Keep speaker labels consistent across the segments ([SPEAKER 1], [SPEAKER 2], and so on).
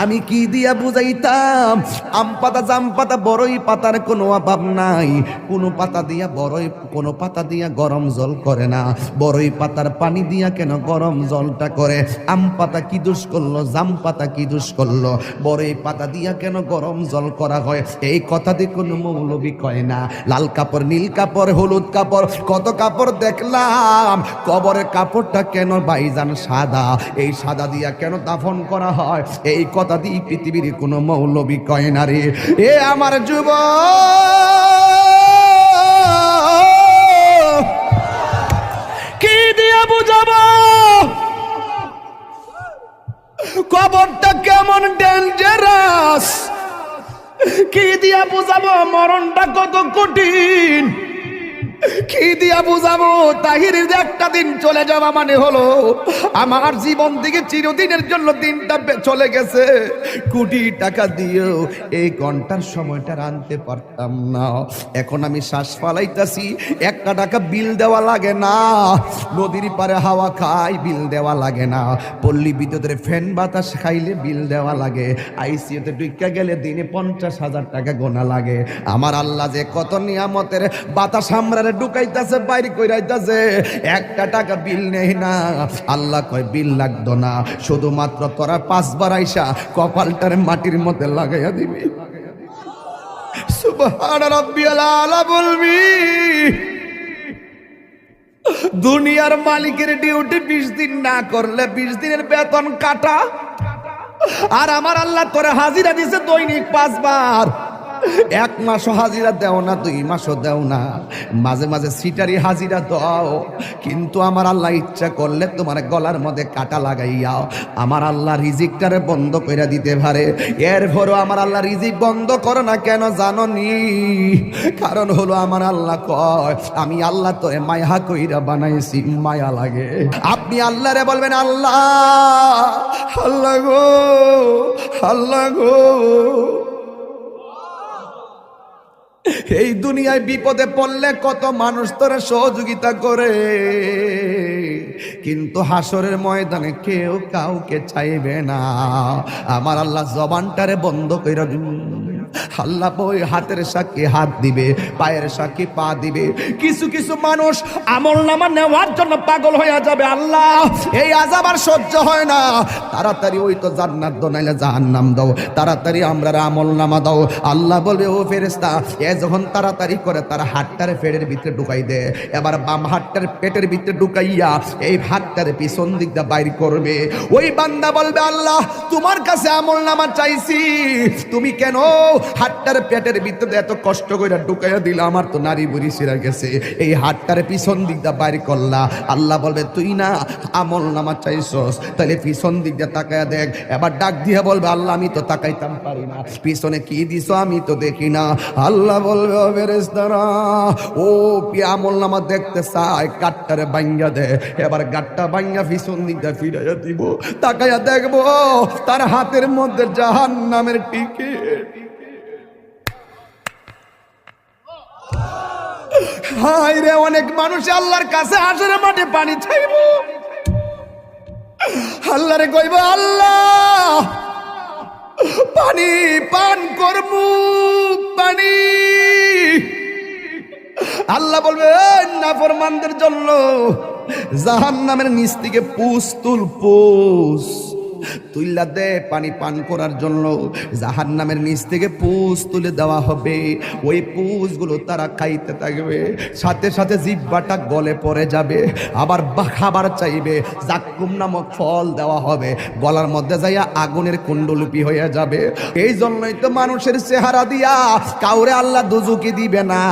[SPEAKER 1] আমি কি দিয়া বুঝাইতাম? আম পাতা, জাম পাতা, বড়ই পাতার কোনো অভাব নাই। কোনো পাতা দিয়া কোনো পাতা দিয়া গরম জল করে না, বড়ই পাতার পানি দিয়া কেন গরম জলটা করে? আম পাতা কি দোষ করলো, জাম পাতা কি দোষ করলো, বড়ই পাতা দিয়া কেন গরম জল করা হয়? এই কথা দিয়ে কোনো মৌলবি কয় না। লাল কাপড়, নীল কাপড়, হলুদ কাপড়, কত কাপড় দেখলাম। কবরের কাপড়টা কেন ভাইজান সাদা? এই সাদা দিয়া কেন দাফন করা হয়? এই কথা দিয়ে পৃথিবীর কোনো মৌলবি কয় না রে। এ আমার যুবক, কি দিয়া বুঝাবো কবরটা কেমন ডেঞ্জারাস? কি দিয়া বুঝাবো মরণটা কত কঠিন? কি দিয়া বুঝাবো তাহিরের একটা দিন চলে যাওয়া মানে হলো আমার জীবন থেকে চিরদিনের জন্য দিনটা চলে গেছে। কোটি টাকা দিয়েও এই ঘন্টার সময়টা আনতে পারতাম না। এখন আমি শ্বাস ফালাইতাছি, একটা টাকা বিল দেওয়া লাগে না। নদীর পারে হাওয়া খাই, বিল দেওয়া লাগে না। পল্লী বিদ্যুতের ফ্যান বাতাস খাইলে বিল দেওয়া লাগে। আইসিইউতে ঢুকা গেলে দিনে 50,000 টাকা গোনা লাগে। আমার আল্লাহ যে কত নিয়ামতের বাতাস আমরা ঢুকাইতাছে, বাইরে কইরাইতাছে, একটা টাকা বিল নেই না। আল্লাহ কয় বিল লাগতো না, শুধুমাত্র তোরা 5 বার আইসা কপালটার মাটির মধ্যে লাগাইয়া দিবি। সুবহান রাব্বিয়াল আলা বলবি। দুনিয়ার মালিকের ডিউটি 20 দিন না করলে 20 দিনের বেতন কাটা। আর আমার আল্লাহ তোরে হাজিরা দিছে দৈনিক 5 বার। 1 মাসও হাজিরা দেও না, 2 মাসও দেও না, মাঝে মাঝে সিটারি হাজিরা দাও। কিন্তু আমার আল্লাহ ইচ্ছা করলে তোমার গলার মধ্যে কাটা লাগাইয়া আমার আল্লাহ রিজিকটারে বন্ধ করে দিতে পারে। এরপরও আমার আল্লাহ রিজিক বন্ধ করে না কেন জানো নি? কারণ হলো আমার আল্লাহ কয় আমি আল্লাহ তোরে মায়া কইরা বানাইছি, মায়া লাগে। আপনি আল্লাহরে বলবেন আল্লাহ, আল্লাহ গো, আল্লাহ গো। এই দুনিয়ায় বিপদে পড়লে কত মানুষ তোরে সহযোগিতা করে, কিন্তু হাসরের ময়দানে কেউ কাউকে চাইবে না। আমার আল্লাহ জবানটারে বন্ধ কইরা আল্লাহ ওই হাতের সাক্ষী হাত দিবে, পায়ের সাক্ষী পা দিবে। কিছু কিছু মানুষ আমলনামা নেওয়ার জন্য পাগল হয়ে যাবে। আল্লাহ এই আযাব আর সহ্য হয় না, তাড়াতাড়ি ওই তো জান্নাত দাও নাইলে জাহান্নাম দাও, তাড়াতাড়ি আমরা আমলনামা দাও। আল্লাহ বলবে ও ফেরেশতা, এ যখন তাড়াতাড়ি করে তার হাতটারে পেটের ভিতরে ঢুকাই দে। এবার বাম হাতটার পেটের ভিতরে ঢুকাইয়া এই হাতটারে পিছন দিক দিয়ে বাইর করবে। ওই বান্দা বলবে আল্লাহ তোমার কাছে আমলনামা চাইছি, তুমি কেন হাতটার পেটের ভিতরে এত কষ্ট করে ঢুকাইয়া দিলা? আমার তো নারী বুড়ি ছিঁড়া গেছে, এই হাতটারে পিছন দিক দিয়ে বাইর করলা। আল্লাহ বলবে তুই না আমলনামা চাইছস, তাহলে পিছন দিক দিয়ে তাকায়া দেখ। এবার ডাক দিয়ে বলবে আল্লাহ আমি তো তাকাইতাম পারি না, পিছনে কি দিছো আমি তো দেখি না। আল্লাহ বলবে ও ফেরেশতারা, ও কি আমলনামা দেখতে চায়, গাটটারে ভাঙ্গা দে। এবার গাটটা ভাঙ্গা পিছন দিক দিয়ে ফিরাইয়া দিব, তাকায়া দেখবো তার হাতের মধ্যে জাহান্নামের টিকিট। হায় রে, অনেক মানুষ আল্লাহর কাছে হাসরের মাঠে পানি চাইব। আল্লাহরে কইব আল্লাহ পানি পান করমু, পানি। আল্লাহ বলবে নাফরমানদের জন্য জাহান্নামের নিচ থেকে পুষ তুল, পুষ তুইলা দে পানি পান করার জন্য। জাহান্নামের নিচ থেকে পুষ তুলে দেওয়া হবে, ওই পুষগুলো তারা খাইতে থাকবে, সাথে সাথে জিহ্বাটা গলে পড়ে যাবে। আবার খাবার চাইবে, জাক্কুম নামক ফল দেওয়া হবে, গলার মধ্যে যাইয়া আগুনের কুণ্ডলিপি হয়ে যাবে। এই জন্যই তো মানুষের চেহারা দিয়া কাউরে আল্লাহ দোজখে দিবে না,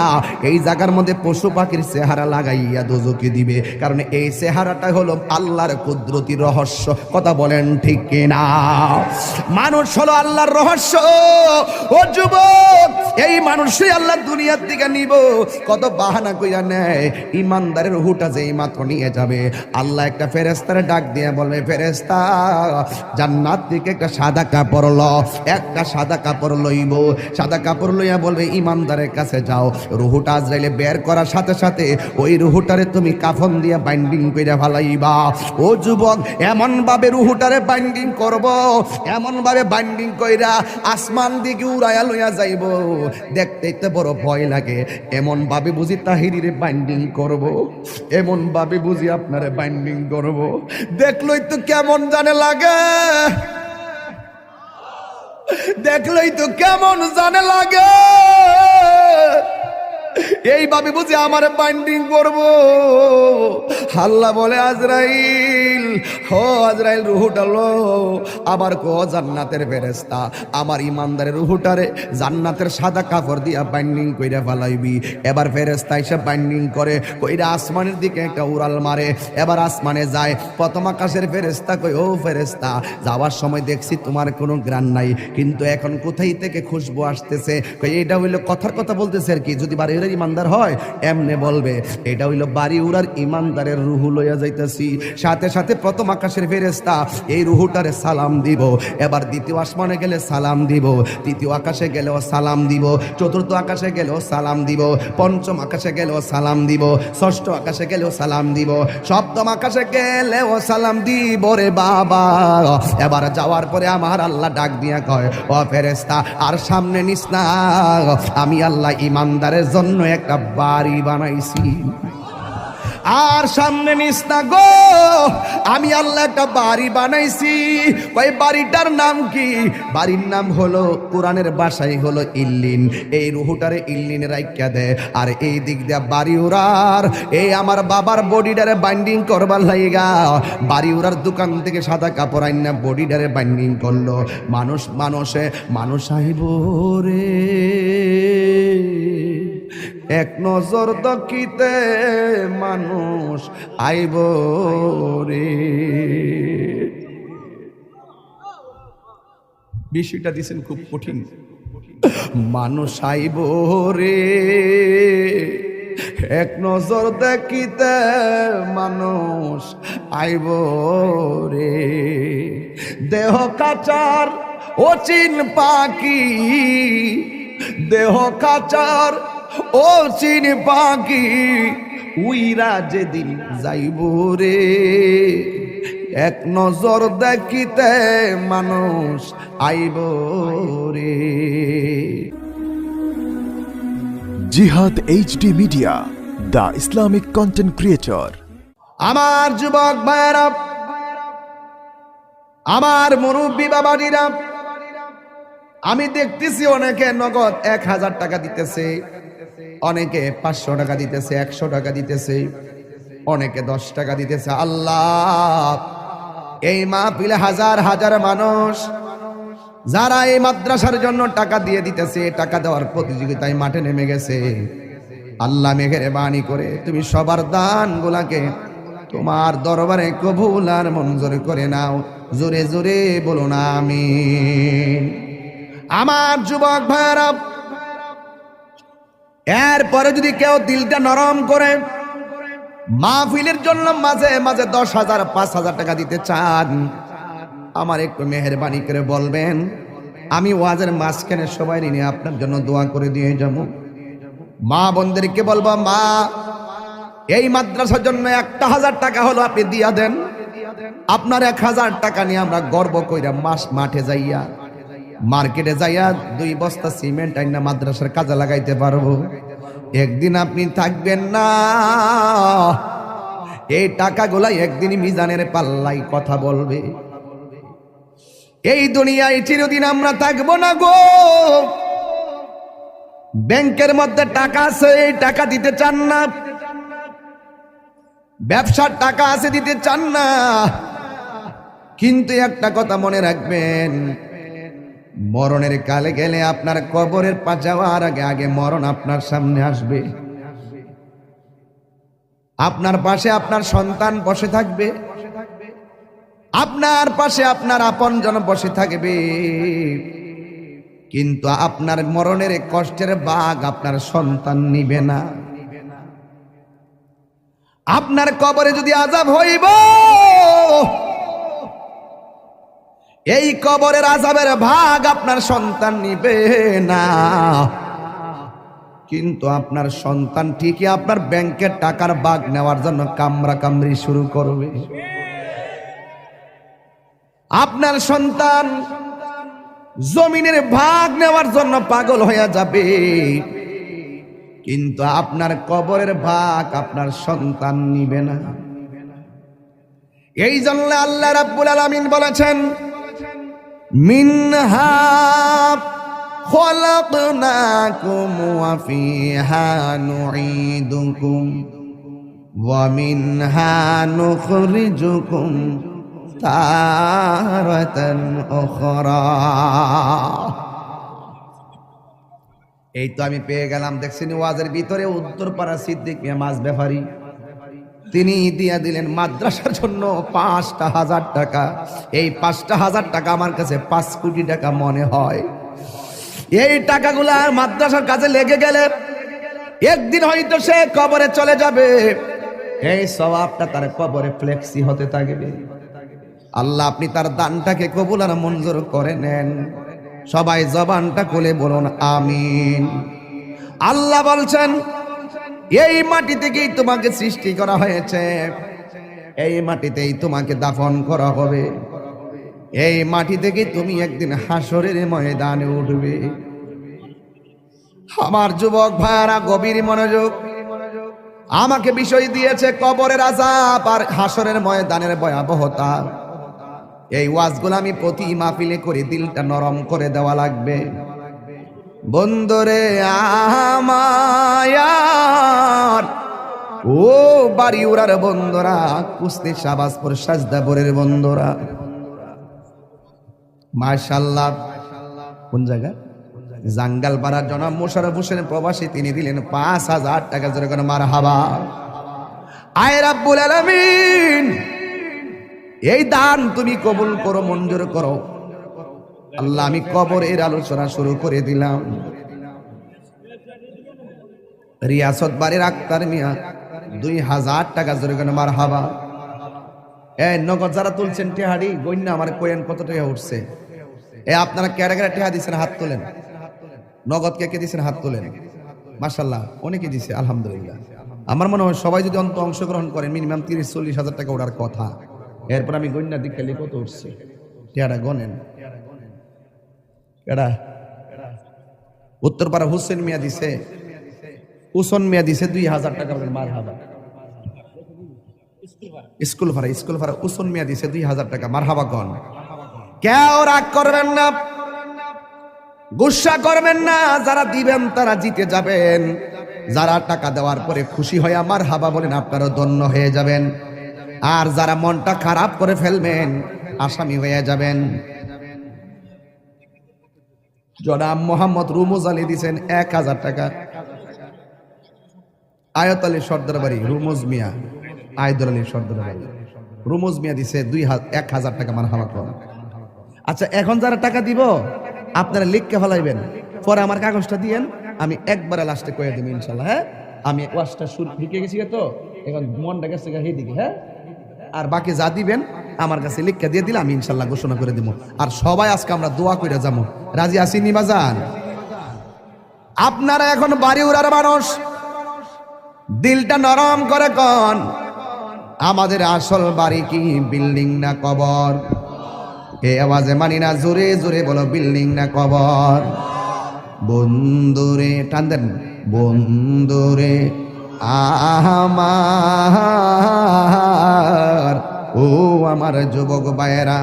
[SPEAKER 1] এই জায়গার মধ্যে পশু পাখির চেহারা লাগাইয়া দোজখে দিবে। কারণ এই চেহারাটা হলো আল্লাহর কুদরতি রহস্য। কথা বলেন ঠিক কিনা? মানুষ হলো আল্লাহর রহস্য। ও যুবক, এই মানুষই আল্লাহ দুনিয়ার দিকে নিব, কত বাহানা কইরা নেয়। ইমানদারের রূহটা যেই মাত্র নিয়ে যাবে, আল্লাহ একটা ফেরেশতারে ডাক দিয়ে বলবে ফেরেশতা জান্নাত থেকে একটা সাদা কাপড় ল। একটা সাদা কাপড় লইব, সাদা কাপড় লইয়া বলবে ইমানদারের কাছে যাও। রূহটা আজরাইলে বের করার সাথে সাথে ওই রূহটারে তুমি কাফন দিয়ে বাইন্ডিং কইরা ফেলাইবা। ও যুবক, এমন ভাবে রূহটারে বাইন্ডিং করব, এমন ভাবে বাইন্ডিং কইরা আসমান দিকে উড়াইয়া লইয়া যাইব, দেখতেই তো বড় ভয় লাগে। এমন ভাবে বুঝি তাহিরিরে বাইন্ডিং করব, এমন ভাবে বুঝি আপনারে বাইন্ডিং করব, দেখলই তো কেমন জানে লাগে, দেখলেই তো কেমন জানে লাগে। এইভাবে বুঝি আমার বাইন্ডিং করব। আল্লাহ বলে আজরাইল, হো আজরাইল রুহুটা লো। আবার কো জান্নাতের ফেরেশতা আমার ইমানদারের রুহুটারে জান্নাতের সাদা কাপড় দিয়া বাইন্ডিং কইরা ফেলাইবি। এবার ফেরেশতা এসে বাইন্ডিং করে কইরা আসমানের দিকে একটা উড়াল মারে। এবার আসমানে যায়, প্রথম আকাশের ফেরেশতা কই, ও ফেরেশতা যাওয়ার সময় দেখছি তোমার কোনো গ্রান নাই, কিন্তু এখন কোথায় থেকে খুশবু আসতেছে? কই এটা হইলো কথার কথা বলতেছে আর কি, যদি বাড়ি উড়ার ইমানদার হয় এমনে বলবে এটা হইলো বাড়ি উড়ার ইমানদারের রুহু লইয়া যাইতেছি। সাথে সাথে প্রথম আকাশের ফেরেশতা এই রুহুটারে সালাম দিব। এবার দ্বিতীয় আসমানে গেলে সালাম দিব, তৃতীয় আকাশে গেলেও সালাম দিব, চতুর্থ আকাশে গেলেও সালাম দিব, পঞ্চম আকাশে গেলেও সালাম দিব, ষষ্ঠ আকাশে গেলেও সালাম দিব, সপ্তম আকাশে গেলেও সালাম দিব রে বাবা। এবার যাওয়ার পরে আমার আল্লাহ ডাক দিয়া কয়, ও ফেরেশতা আর সামনে নিস না, আমি আল্লাহ ইমানদারের জন্য একটা বাড়ি বানাইছি। আর সামনে নিস না গো, আমি আল্লাহ একটা বাড়ি বানাইছি। ওই বাড়িটার নাম কি? বাড়ির নাম হলো কোরআনের ভাষায় হলো ইল্লিন। এই রুহুটারে ইল্লিনে রাইখা দে। আর এই দিক দিয়া বাড়ি উড়ার এই আমার বাবার বডিটারে বাইন্ডিং করবার লাইগা বাড়ি উড়ার দোকান থেকে সাদা কাপড় আইনা বডিটারে বাইন্ডিং করলো। মানুষ আইব রে এক নজর দকিতে, মানুষ আইব রে। বিষয়টা দিছেন খুব কঠিন। মানুষ আইব রে এক নজর দেখিতে, মানুষ আইব রে। দেহ কাচার অচিন পাখি, দেহ কাচার ও চিনি পাখি উইরা যেদিন যাইব রে এক নজর দেখিতে, মানুষ আইব রে।
[SPEAKER 2] জিহাদ HD media, the Islamic content creator.
[SPEAKER 1] আমার যুবক ভাইয়েরা, আমার মুরব্বী বাবাজিরা, আমি দেখতেছি অনেকে নগদ 1000 টাকা দিতেছে, অনেকে 500 টাকা দিতেছে, 100 টাকা দিতেছে, অনেকে 10 টাকা দিতেছে। আল্লাহ, এই মাহফিলে হাজার হাজার মানুষ যারা এই মাদ্রাসার জন্য টাকা দিয়ে দিতেছে, টাকা দেওয়ার প্রতিযোগিতায় মাঠে নেমে গেছে। আল্লাহ মেহেরবানি করে তুমি সবার দান গুলাকে তোমার দরবারে কবুল আর মঞ্জুর করে নাও। জোরে জোরে বলো না আমিন। আমার যুবক ভাইরা, এরপরে যদি কেউ দিলটা নরম করে মাহফিলের জন্য মাঝে মাঝে 10,000 5,000 টাকা দিতে চান, আমার একটু মেহেরবানি করে বলবেন, আমি ওয়াজের মাঝখানে সবাই নিয়ে আপনার জন্য দোয়া করে দিয়ে যাব। মা বোনদেরকে বলবো, মা এই মাদ্রাসার জন্য 1,000 টাকা হলো আপনি দিয়া দেন। আপনার 1,000 টাকা নিয়ে আমরা গর্ব কইরা মাঠে যাইয়া মার্কেটে যাইয়া 2 বস্তা সিমেন্ট আইনা মাদ্রাসার কাজে লাগাইতে পারবো। একদিন আপনি থাকবেন না, এই টাকাগুলা একদিন মিজানের পাল্লাই কথা বলবে। এই দুনিয়ায় চিরদিন আমরা থাকবো না গো। ব্যাংকের মধ্যে টাকা আছে, এই টাকা দিতে চান না, ব্যবসার টাকা আছে দিতে চান না, কিন্তু একটা কথা মনে রাখবেন, মরণের কালে গেলে আপনার কবরের পা যাওয়ার আগে আগে মরণ আপনার সামনে আসবে। আপনার পাশে আপনার সন্তান বসে থাকবে, আপনার পাশে আপনার আপনজন বসে থাকবে, কিন্তু আপনার মরণের কষ্টের ভাগ আপনার সন্তান নিবে না। আপনার কবরে যদি আযাব হইব, এই কবরের আযাবের ভাগ আপনার সন্তান নিবে না, কিন্তু আপনার সন্তান ঠিকই আপনার ব্যাংকের টাকার ভাগ নেওয়ার জন্য কামরা কামড়ি শুরু করবে। আপনার সন্তান জমিনের ভাগ নেওয়ার জন্য পাগল হয়ে যাবে, কিন্তু আপনার কবরের ভাগ আপনার সন্তান নিবে না। এই জন্য আল্লাহ রাব্বুল আলামিন বলেছেন, মিনহা খলাকনাকুম ওয়া ফিহা নুঈদুকুম ওয়া মিনহা নুখরিজুকুম তারাতান উখরা। এই তো আমি পেয়ে গেলাম, দেখছেন ওয়াজের ভিতরে উত্তরপাড়া সিদ্দিক মিয়া মাছ ব্যাপারী, তিনি দিয়া দিলেন মাদ্রাসার জন্য ৫,০০০ টাকা। এই ৫,০০০ টাকা আমার কাছে ৫ কোটি টাকা মনে হয়। এই টাকাগুলা মাদ্রাসার কাছে লেগে গেলে একদিন হয়তো সে কবরে চলে যাবে, এই সওয়াবটা তার কবরে ফ্লেক্সি হতে থাকবে। আল্লাহ আপনি তার দানটাকে কবুল আর মঞ্জুর করে নেন। সবাই জবানটা খুলে বলুন আমিন। আল্লাহ বলছেন, এই মাটি থেকেই তোমাকে সৃষ্টি করা হয়েছে, এই মাটিতেই তোমাকে দাফন করা হবে, এই মাটি থেকে তুমি একদিন হাসরের ময়দানে উঠবে। আমার যুবক ভাইরা গভীর মনোযোগ, আমাকে বিষয় দিয়েছে কবরের আযাব আর হাসরের ময়দানের ভয়াবহতা। এই ওয়াজগুলো আমি প্রতি মাহফিলে করে দিলটা নরম করে দেওয়া লাগবে। বন্ধুরে আমার, ও বাড়ি উড়ার বন্ধুরা, কুস্তি শাহবাজপুর সাজদাপুরের বন্ধুরা, মাশাআল্লাহ। কোন জায়গা? জাঙ্গালপাড়ার জনাব মোশাররফ হোসেন প্রবাসী, তিনি দিলেন ৫,০০০ টাকা। জোরে করে মারহাবা। আয় রাব্বুল আলামিন, এই দান তুমি কবুল করো, মঞ্জুর করো। আল্লাহ আমি কবরের আলোচনা শুরু করে দিলাম। রিয়াসত বাড়ির আক্তার মিয়া ২,০০০ টাকা। জোরে করে মারহাবা। এই নগদ যারা তুলছেন টেহাড়ি গইন্না আমার কোয়েন কত টাকা উঠছে? আপনারা কেড়ে কেড়ে টেহা দিচ্ছেন, হাত তোলেন। নগদ কে কে দিচ্ছেন, হাত তোলেন। মাশাআল্লাহ, অনেকে দিছে, আলহামদুলিল্লাহ। আমার মনে হয় সবাই যদি অংশগ্রহণ করেন মিনিমাম ৩০-৪০ হাজার টাকা ওঠার কথা। এরপর আমি গইন্না দিক খেলে কত উঠছে টেহাটা গনেন। কেডা? উত্তরপাড়া হুসেন মিয়া দিছে, উসন মিয়া দিছে ২,০০০ টাকা। মারহাবা। স্কুল ভাড়া উসন মিয়া দিছে ২,০০০ টাকা। মারহাবা গন। কেউ রাগ করবেন না, গুসা করবেন না। যারা দিবেন তারা জিতে যাবেন, যারা টাকা দেওয়ার পরে খুশি হয়ে মারহাবা বলেন আপনারা ধন্য হয়ে যাবেন, আর যারা মনটা খারাপ করে ফেলবেন আসামি হয়ে যাবেন। জনাব মোহাম্মদ রুমুজ আলী দিছেন ১,০০০ টাকা। আয়াত আলী সর্দার বাড়ি রুমুজ মিয়া, আয়দুল আলী সর্দার বাড়ি রুমুজ মিয়া দিছে ১,০০০ টাকা। মারহাবা করেন। আচ্ছা, এখন যারা টাকা দিব আপনারা লিখকে ফেলাইবেন, পরে আমার কাগজটা দিয়েন, আমি একবারে লাস্টে কয়ে দেব ইনশাল্লাহ। হ্যাঁ, আমি ওয়াজটা শুরু শিখে গেছি তো, এখন মনটা গেছে দিকে। হ্যাঁ, আর বাকি যা দিবেন আমার কাছে লিখকে দিয়ে দিলে আমি ইনশাল্লাহ ঘোষণা করে দিব। আর সবাই আজকে আমরা দোয়া করে যাবো। রাজি আছি নিবাজান? আপনারা এখন বাড়ি উড়ার মানুষ, দিলটা নরম করে কন, আমাদের আসল বাড়ি কি বিল্ডিং না কবর? এই আওয়াজে মানি না, জোরে জোরে বলো, বিল্ডিং না কবর? বন্ধুরে টান দেন, বন্ধুরে আমার, ও আমার যুবক ভাইয়েরা,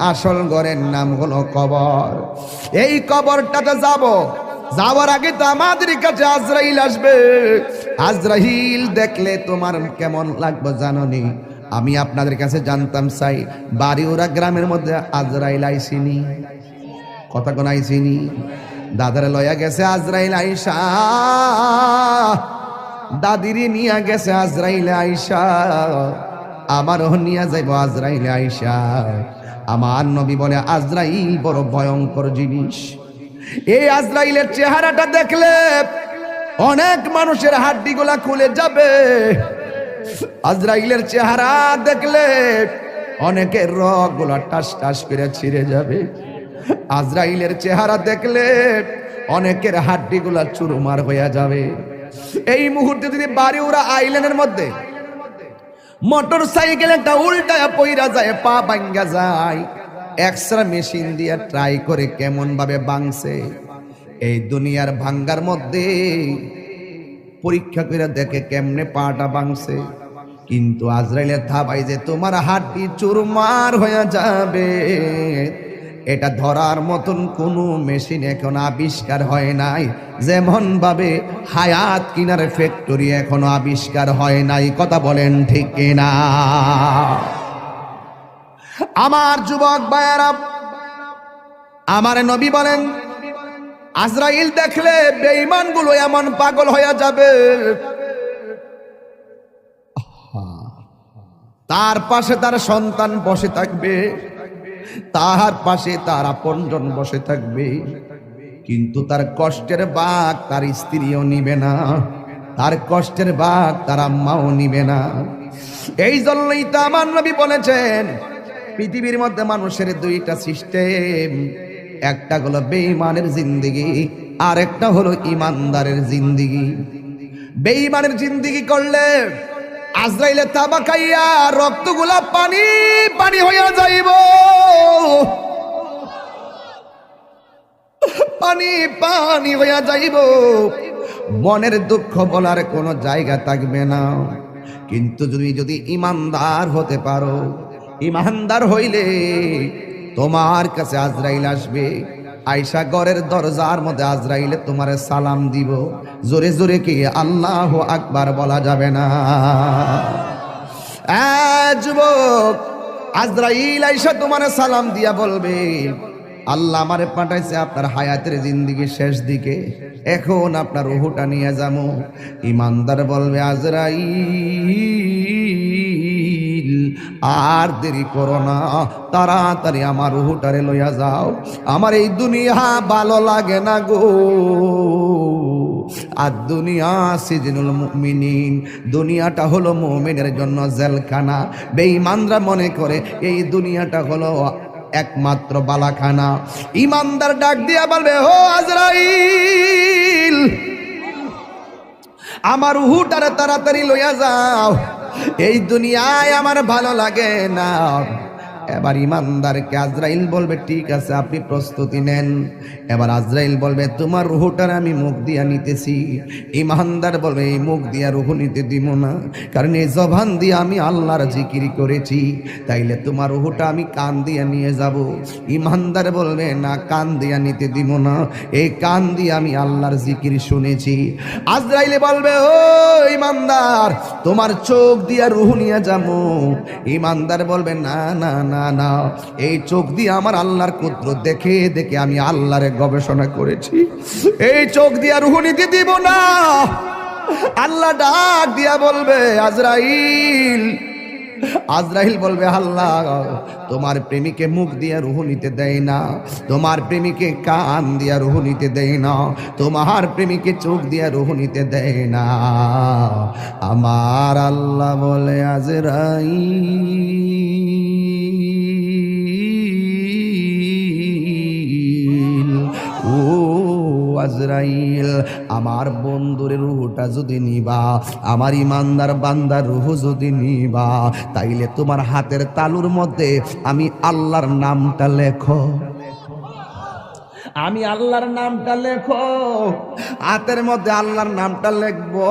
[SPEAKER 1] আসল ঘরের নাম হলো কবর। এই কবরটাতে যাওয়ার আগে তো আমাদের কাছে আজরাইল আসবে। আজরাইল দেখলে তোমার কেমন লাগবে জানোনি? আমি আপনাদের কাছে জানতাম চাই, বাড়িওরা গ্রামের মধ্যে আজরাইল আইসিনি? কথা কোন আইসিনি? দাদারে লয়া গেছে আজরাইল আইসা, দাদিরে নিয়া গেছে আজরাইল আইসা, আমারও নিয়া যাইব আজরাইল আইসা। আমার নবী বলে আজরাইল বড় ভয়ঙ্কর জিনিস। এই আজরাইলের চেহারাটা দেখলে অনেক মানুষের হাড্ডিগুলা খুলে যাবে। আজরাইলের চেহারা দেখলে অনেকের রগগুলা টাস টাস করে ছিঁড়ে যাবে। আজরাইলের চেহারা দেখলে অনেকের হাড্ডিগুলা চুরমার হয়ে যাবে। এই মুহূর্তে যদি বাড়িউড়া আইল্যান্ডের মধ্যে মোটর সাইকেল একটা উল্টায় পইরা যায়, পা ভাঙ্গা যায়, এক্সরা মেশিন দিয়ে ট্রাই করে কেমন ভাবে ভাঙছে। এই দুনিয়ার ভাঙ্গার মধ্যে পরীক্ষা করে দেখে কেমনে পাটা ভাঙছে। কিন্তু আজরাইলের থাবাই যে তোমার হাড্ডি চুরমার হয়ে যাবে, এটা ধরার মতন কোনো মেশিন এখন আবিষ্কার হয় নাই। যেমন ভাবে হায়াত কিনার ফ্যাক্টরি এখনো আবিষ্কার হয় নাই। কথা বলেন ঠিক কিনা? আমার যুবক ভাইয়েরা, আমার নবী বলেন আজরাইল দেখলে বেঈমানগুলো এমন পাগল হয়ে যাবে, তার পাশে তার সন্তান বসে থাকবে, তার পাশে তার আপনজন বসে থাকবে, কিন্তু তার কষ্টের ভাগ তার স্ত্রীও নিবে না, তার কষ্টের ভাগ তার আম্মাও নিবে না। এই জন্যই তো আমার নবী বলেছেন পৃথিবীর মধ্যে মানুষের দুইটা সিস্টেম, একটা হলো বেঈমানের জিন্দেগি, আর একটা হলো ইমানদারের জিন্দেগি। বেঈমানের জিন্দেগি করলে আজরাইলে তাবা খাইয়া রক্তগুলা পানি পানি হইয়া যাইব, পানি পানি হইয়া যাইব, মনের দুঃখ বলার কোনো জায়গা থাকবে না। কিন্তু যদি ইমানদার হতে পারো, ইমানদার হইলে তোমার কাছে আজরাইল আসবে, আয়সা ঘরের দরজার মধ্যে আজরাইলে তোমার সালাম দিব, জোরে জোরে কি আল্লাহু আকবার বলা যাবে না? যুবক, আজরাইল আয়সা তোমার সালাম দিয়া বলবে আল্লাহ আমারে পাঠাইছে আপনার হায়াতের জিন্দেগির শেষ দিকে, এখন আপনার রুহটা নিয়ে যাবো। ইমানদার বলবে আজরাইল আর দেরি করো না, তাড়াতাড়ি আমার রুহটারে লইয়া যাও, আমার এই দুনিয়া ভালো লাগে না গো। আর দুনিয়া সিজনুল মুমিনিন, দুনিয়াটা হলো মুমিনের জন্য জেলখানা। বেঈমানরা মনে করে এই দুনিয়াটা হলো একমাত্র বালাখানা। ইমানদার ডাক দিয়া বলবে ও আজরাইল, আমার রুহটারে তাড়াতাড়ি লইয়া যাও, এই দুনিয়ায় আমার ভালো লাগে না। এবার ইমানদারকে আজরাইল বলবে ঠিক আছে আপনি প্রস্তুতি নেন। এবার আজরাইল বলবে তোমার রুহটার আমি মুখ দিয়া নিতেছি। ইমানদার বলবে এই মুখ দিয়া রুহ নিতে দিব না, কারণ এই জবান দিয়ে আমি আল্লাহর জিকির করেছি, তাইলে তোমার রুহটা আমি কান দিয়া নিয়ে যাব। ইমানদার বলবে না, কান দিয়া নিতে দিব না, এই কান দিয়ে আমি আল্লাহর জিকির শুনেছি। আজরাইলে বলবে ও ইমানদার, তোমার চোখ দিয়া রুহ নিয়ে যাবো। ইমানদার বলবে না না না না, এই চোখ দিয়ে আমার আল্লাহর কুদরত দেখে দেখে আমি আল্লাহরে গবেষণা করেছি, এই চোখ দিয়া রুহ নিতে দিব না। আল্লাহ ডাক দিয়া বলবে আজরাইল, আজরাইল বলবে আল্লাহ তোমার প্রেমিকে মুখ দিয়া রুহ নিতে দেয় না, তোমার প্রেমিকে কান দিয়া রুহ নিতে দেয় না, তোমার প্রেমিকে চোখ দিয়া রুহ নিতে দেয় না। আমার আল্লাহ বলে আজরাইল, ও আজরাইল, আমার বন্ধুর রুহটা যদি নিবা, আমার ইমানদার বান্দার রুহ যদি নিবা, তাইলে তোমার হাতের তালুর মধ্যে আমি আল্লাহর নামটা লেখো, আমি আল্লাহর নামটা লেখো। হাতের মধ্যে আল্লাহর নামটা লিখবো।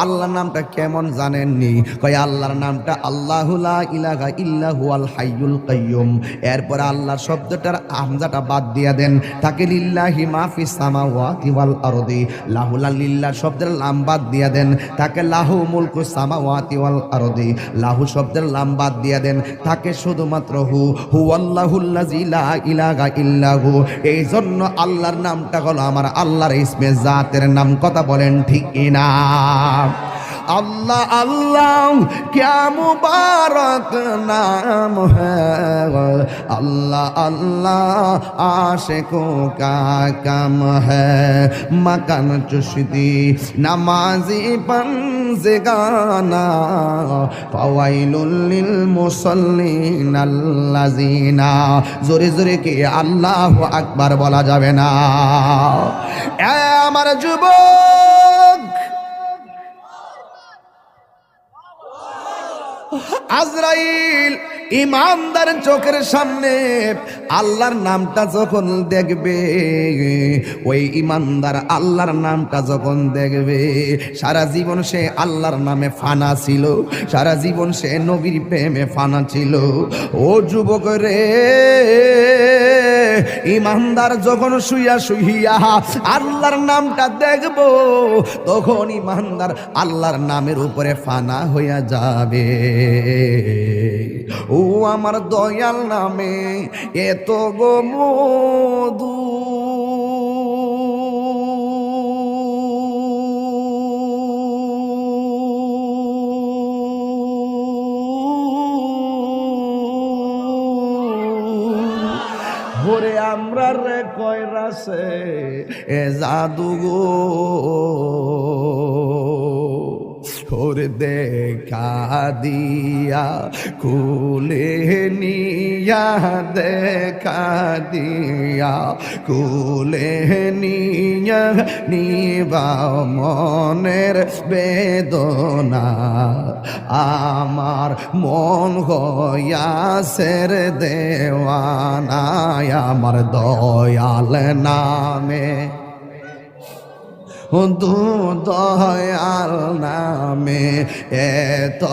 [SPEAKER 1] আল্লাহর নামটা কেমন জানেননি? কয় আল্লাহর নামটা আল্লাহু লা ইলাহা ইল্লা হুয়াল হাইয়ুল কাইয়ুম। এরপর আল্লাহর শব্দটার হামজাটা বাদ দিয়া দেন, তাকে লিল্লাহি মা ফিস সামাওয়াতি ওয়াল আরদি, লাহুলা লিল্লাহ শব্দের লাম বাদ দিয়া দেন, তাকে লাহু মুলকুস সামাওয়াতি ওয়াল আরদি, লাহু শব্দের লাম বাদ দিয়া দেন, তাকে শুধুমাত্র হুয়াল্লাহুল্লাযী লা ইলাহা ইল্লা হু। এই জন্য আল্লাহর নামটা হলো আমার আল্লাহর ইসমে জাতের নাম। কথা বলেন ঠিক না? अल्लाह अल्लाह क्या मुबारक नाम है, अल्लाह अल्लाह आशिकों का काम है। मकान चुश्ती नमाजी पंज़गाना फवाइलुल लिल मुसल्लिन अल्लज़ीना। जोरे जोरे के अल्लाहु আকবার বলা যাবে না। আমার যুবক, আজরাইল ইমানদার চোখের সামনে আল্লাহর নামটা যখন দেখবে, ওই ইমানদার আল্লাহর নামটা যখন দেখবে, সারা জীবন সে আল্লাহর নামে ফানা ছিল, সারা জীবন সে নবীর প্রেমে ফানা ছিল। ও যুবক রে, ইমানদার যখন শুইয়া শুইয়া আল্লাহর নামটা দেখব, তখন ইমানদার আল্লাহর নামের উপরে ফানা হইয়া যাবে। ও আমার দয়াল নামে এত গো মধু, ভোরে আমরা রে কয়রাসে এ জাদু গো, ওরে দেখা দিয়া কুলে নিয়া, দেখা দিয়া কুলে নিয়া, নিবা মনের বেদনা, আমার মন হইয়াছে রে দেওয়ানা, আমার দয়াল নামে দয়াল নামে এত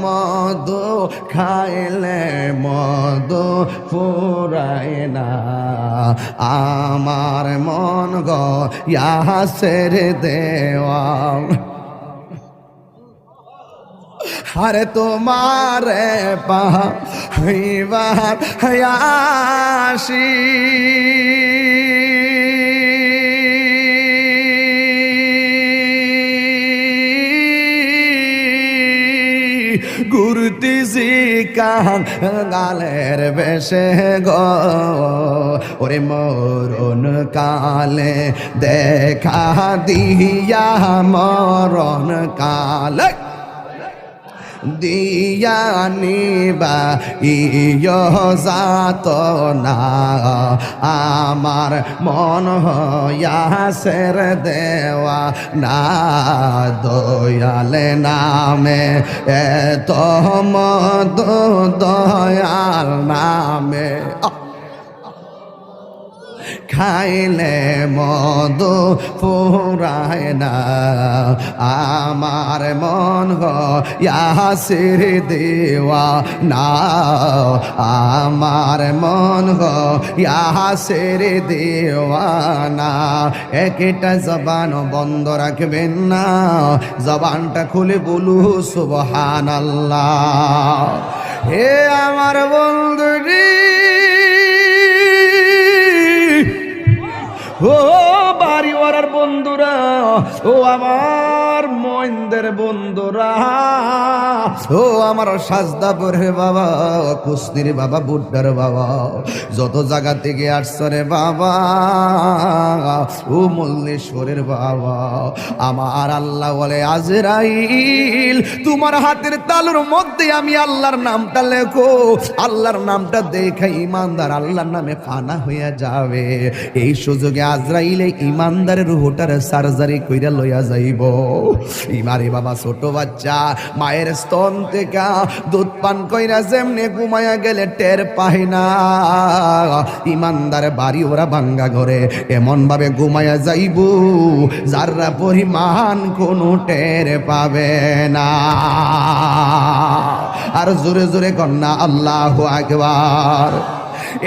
[SPEAKER 1] মধু, খাইলে মধু ফুরায় না, আমার মন গয়াসের দেওয়া। আরে তোমারে পাইবার হায়াসি, ঘুরতেছি কাঙালের বেশে গো, ওরে মরণ কালে দেখা দিয়া, মরণ কালে দিয়া নিবা ইয় যাত না, আমার মন হইয়াছে রে দেওয়া না, দয়ালে নামে এত মধু, দয়াল নামে খাইলে মধু ফুরায় না, আমার মন গয়াসির দেওয়া না, আমার মন গয়াসির দেওয়া না। একটা জবান বন্ধ রাখবেন না, জবানটা খুলে বলু সুবহানাল্লাহ। হে আমার বন্ধুরি, ও বাড়িওয়ালার বন্ধুরা, ও আমার মইনদের বন্ধুরা, ও আমার সাজদাপুরের বাবা, কুস্তির বাবা, বুড্ডার বাবা, যত জায়গা থেকে আসছে রে বাবা, ও মল্লেশ্বরের বাবা, আমার আল্লাহ বলে আজরাইল তোমার হাতের তালুর মধ্যে আমি আল্লাহর নামটা লেখো, আল্লাহর নামটা দেখে ইমানদার আল্লাহর নামে ফানা হইয়া যাবে। এই সুযোগে আজরাইলে ইমানদারের রুহটার সার্জারি কইরা লইয়া যাইব। ইমারে বাবা ছোট বাচ্চা মায়ের স্তন থেকে দুধ পান কইরা যেমনে ঘুমায়া গেলে টের পায় না, ইমানদার বাড়ি ওরা ভাঙ্গা ঘরে এমন ভাবে ঘুমায়া যাইব যারা পরিমাণ কোনো টের পাবে না। আর জোরে জোরে কন্যা আল্লাহু আকবার।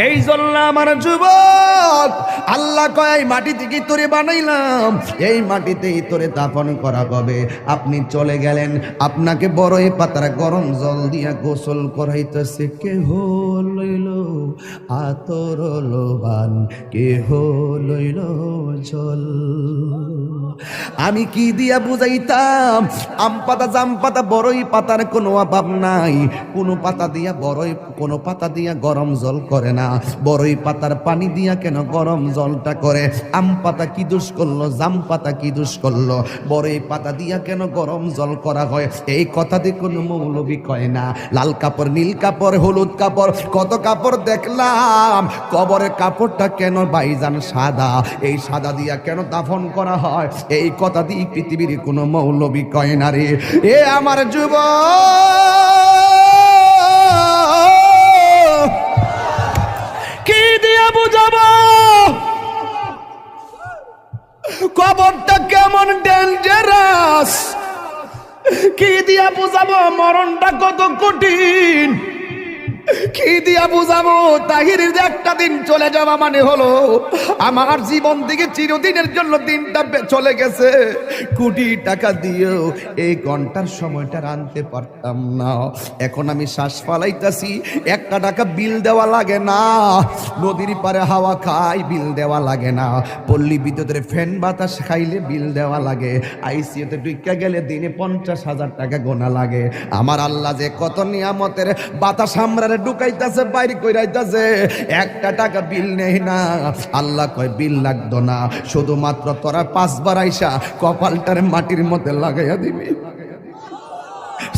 [SPEAKER 1] এই জন্য আমার যুবক আল্লাহ কয় মাটি থেকে তোরে বানাইলাম, এই মাটিতেই তোরে দাফন করা হবে। আপনি চলে গেলেন, আপনাকে বড়ই পাতার গরম জল দিয়া গোসল করাইতেছে। কেহ লইল আতর লোবান, কেহ লইল জল। আমি কি দিয়া বুঝাইতাম? আম পাতা, জাম পাতা, বড়ই পাতার কোনো অভাব নাই। কোনো পাতা দিয়া বড়ই, কোনো পাতা দিয়া গরম জল করে না। বড়ই পাতার পানি দিয়া কেন গরম জলটা করে? আম পাতা কি দোষ করলো? জাম পাতা কি দোষ করলো? বড়ই পাতা দিয়া কেন গরম জল করা হয়? এই কথা দিয়ে কোনো মৌলবি কয় না। লাল কাপড়, নীল কাপড়, হলুদ কাপড়, কত কাপড় দেখলাম। কবরের কাপড়টা কেন ভাইজান সাদা? এই সাদা দিয়া কেন দাফন করা হয়? এই কথা দিয়ে পৃথিবীর কোনো মৌলবি কয় না রে। এ আমার যুবক, কবরটা কেমন ডেঞ্জারাস, কি দিয়া বুঝাবো মরণটা কত কঠিন, কি দিয়া বুঝাবো তাহিরের যে একটা দিন চলে যাওয়া মানে হলো আমার জীবন থেকে চিরদিনের জন্য দিনটা চলে গেছে। কোটি টাকা দিয়েও এই ঘন্টার সময়টা আনতে পারতাম না। এখন আমি শ্বাস ফালাইতাছি, একটা টাকা বিল দেওয়া লাগে না, নদীর পারে হাওয়া খাই বিল দেওয়া লাগে না, পল্লী বিদ্যুতের ফ্যান বাতাস খাইলে বিল দেওয়া লাগে, আইসিইউতে ঢুকে গেলে দিনে 50,000 টাকা গোনা লাগে। আমার আল্লাহ যে কত নিয়ামতের বাতাস আমরারে ঢুকাইতাছে বাইরে কইরাইতাছে, একটা টাকা বিল নেই না। আল্লাহ কয় বিল লাগতো না, শুধুমাত্র তোরা 5 বার আইসা কপালটার মাটির মধ্যে লাগাইয়া দিবি।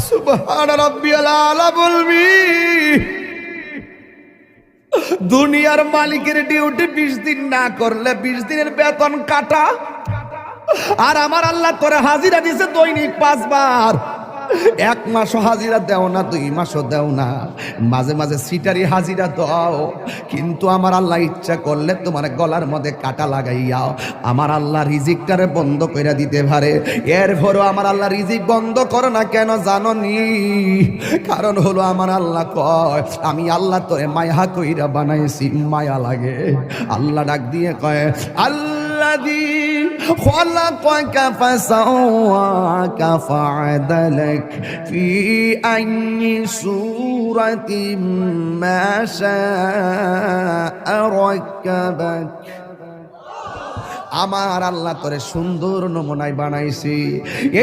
[SPEAKER 1] সুবহান রাব্বিয়াল আলা বলবি। দুনিয়ার মালিকের ডিউটি 20 দিন না করলে 20 দিনের বেতন কাটা, আর আমার আল্লাহ তোরে হাজিরা দিছে দৈনিক 5 বার। 1 মাসও হাজিরা দেও না, 2 মাসও দেও না, মাঝে মাঝে সিটারি হাজিরা দাও, কিন্তু আমার আল্লাহ ইচ্ছা করলে তোমার গলার মধ্যে কাটা লাগাইয়াও আমার আল্লাহ রিজিকটারে বন্ধ কইরা দিতে পারে। এরপরও আমার আল্লাহ রিজিক বন্ধ করো না কেন জানো নি? কারণ হলো আমার আল্লাহ কয় আমি আল্লাহ তোরে মায়া কইরা বানাইছি, মায়া লাগে। আল্লাহ ডাক দিয়ে কয় আল্লাযী خلقك فسواك فعدلك في أي صورة ما شاء ركبك। আমার আল্লাহ তোরে সুন্দর নমুনায় বানাইছি,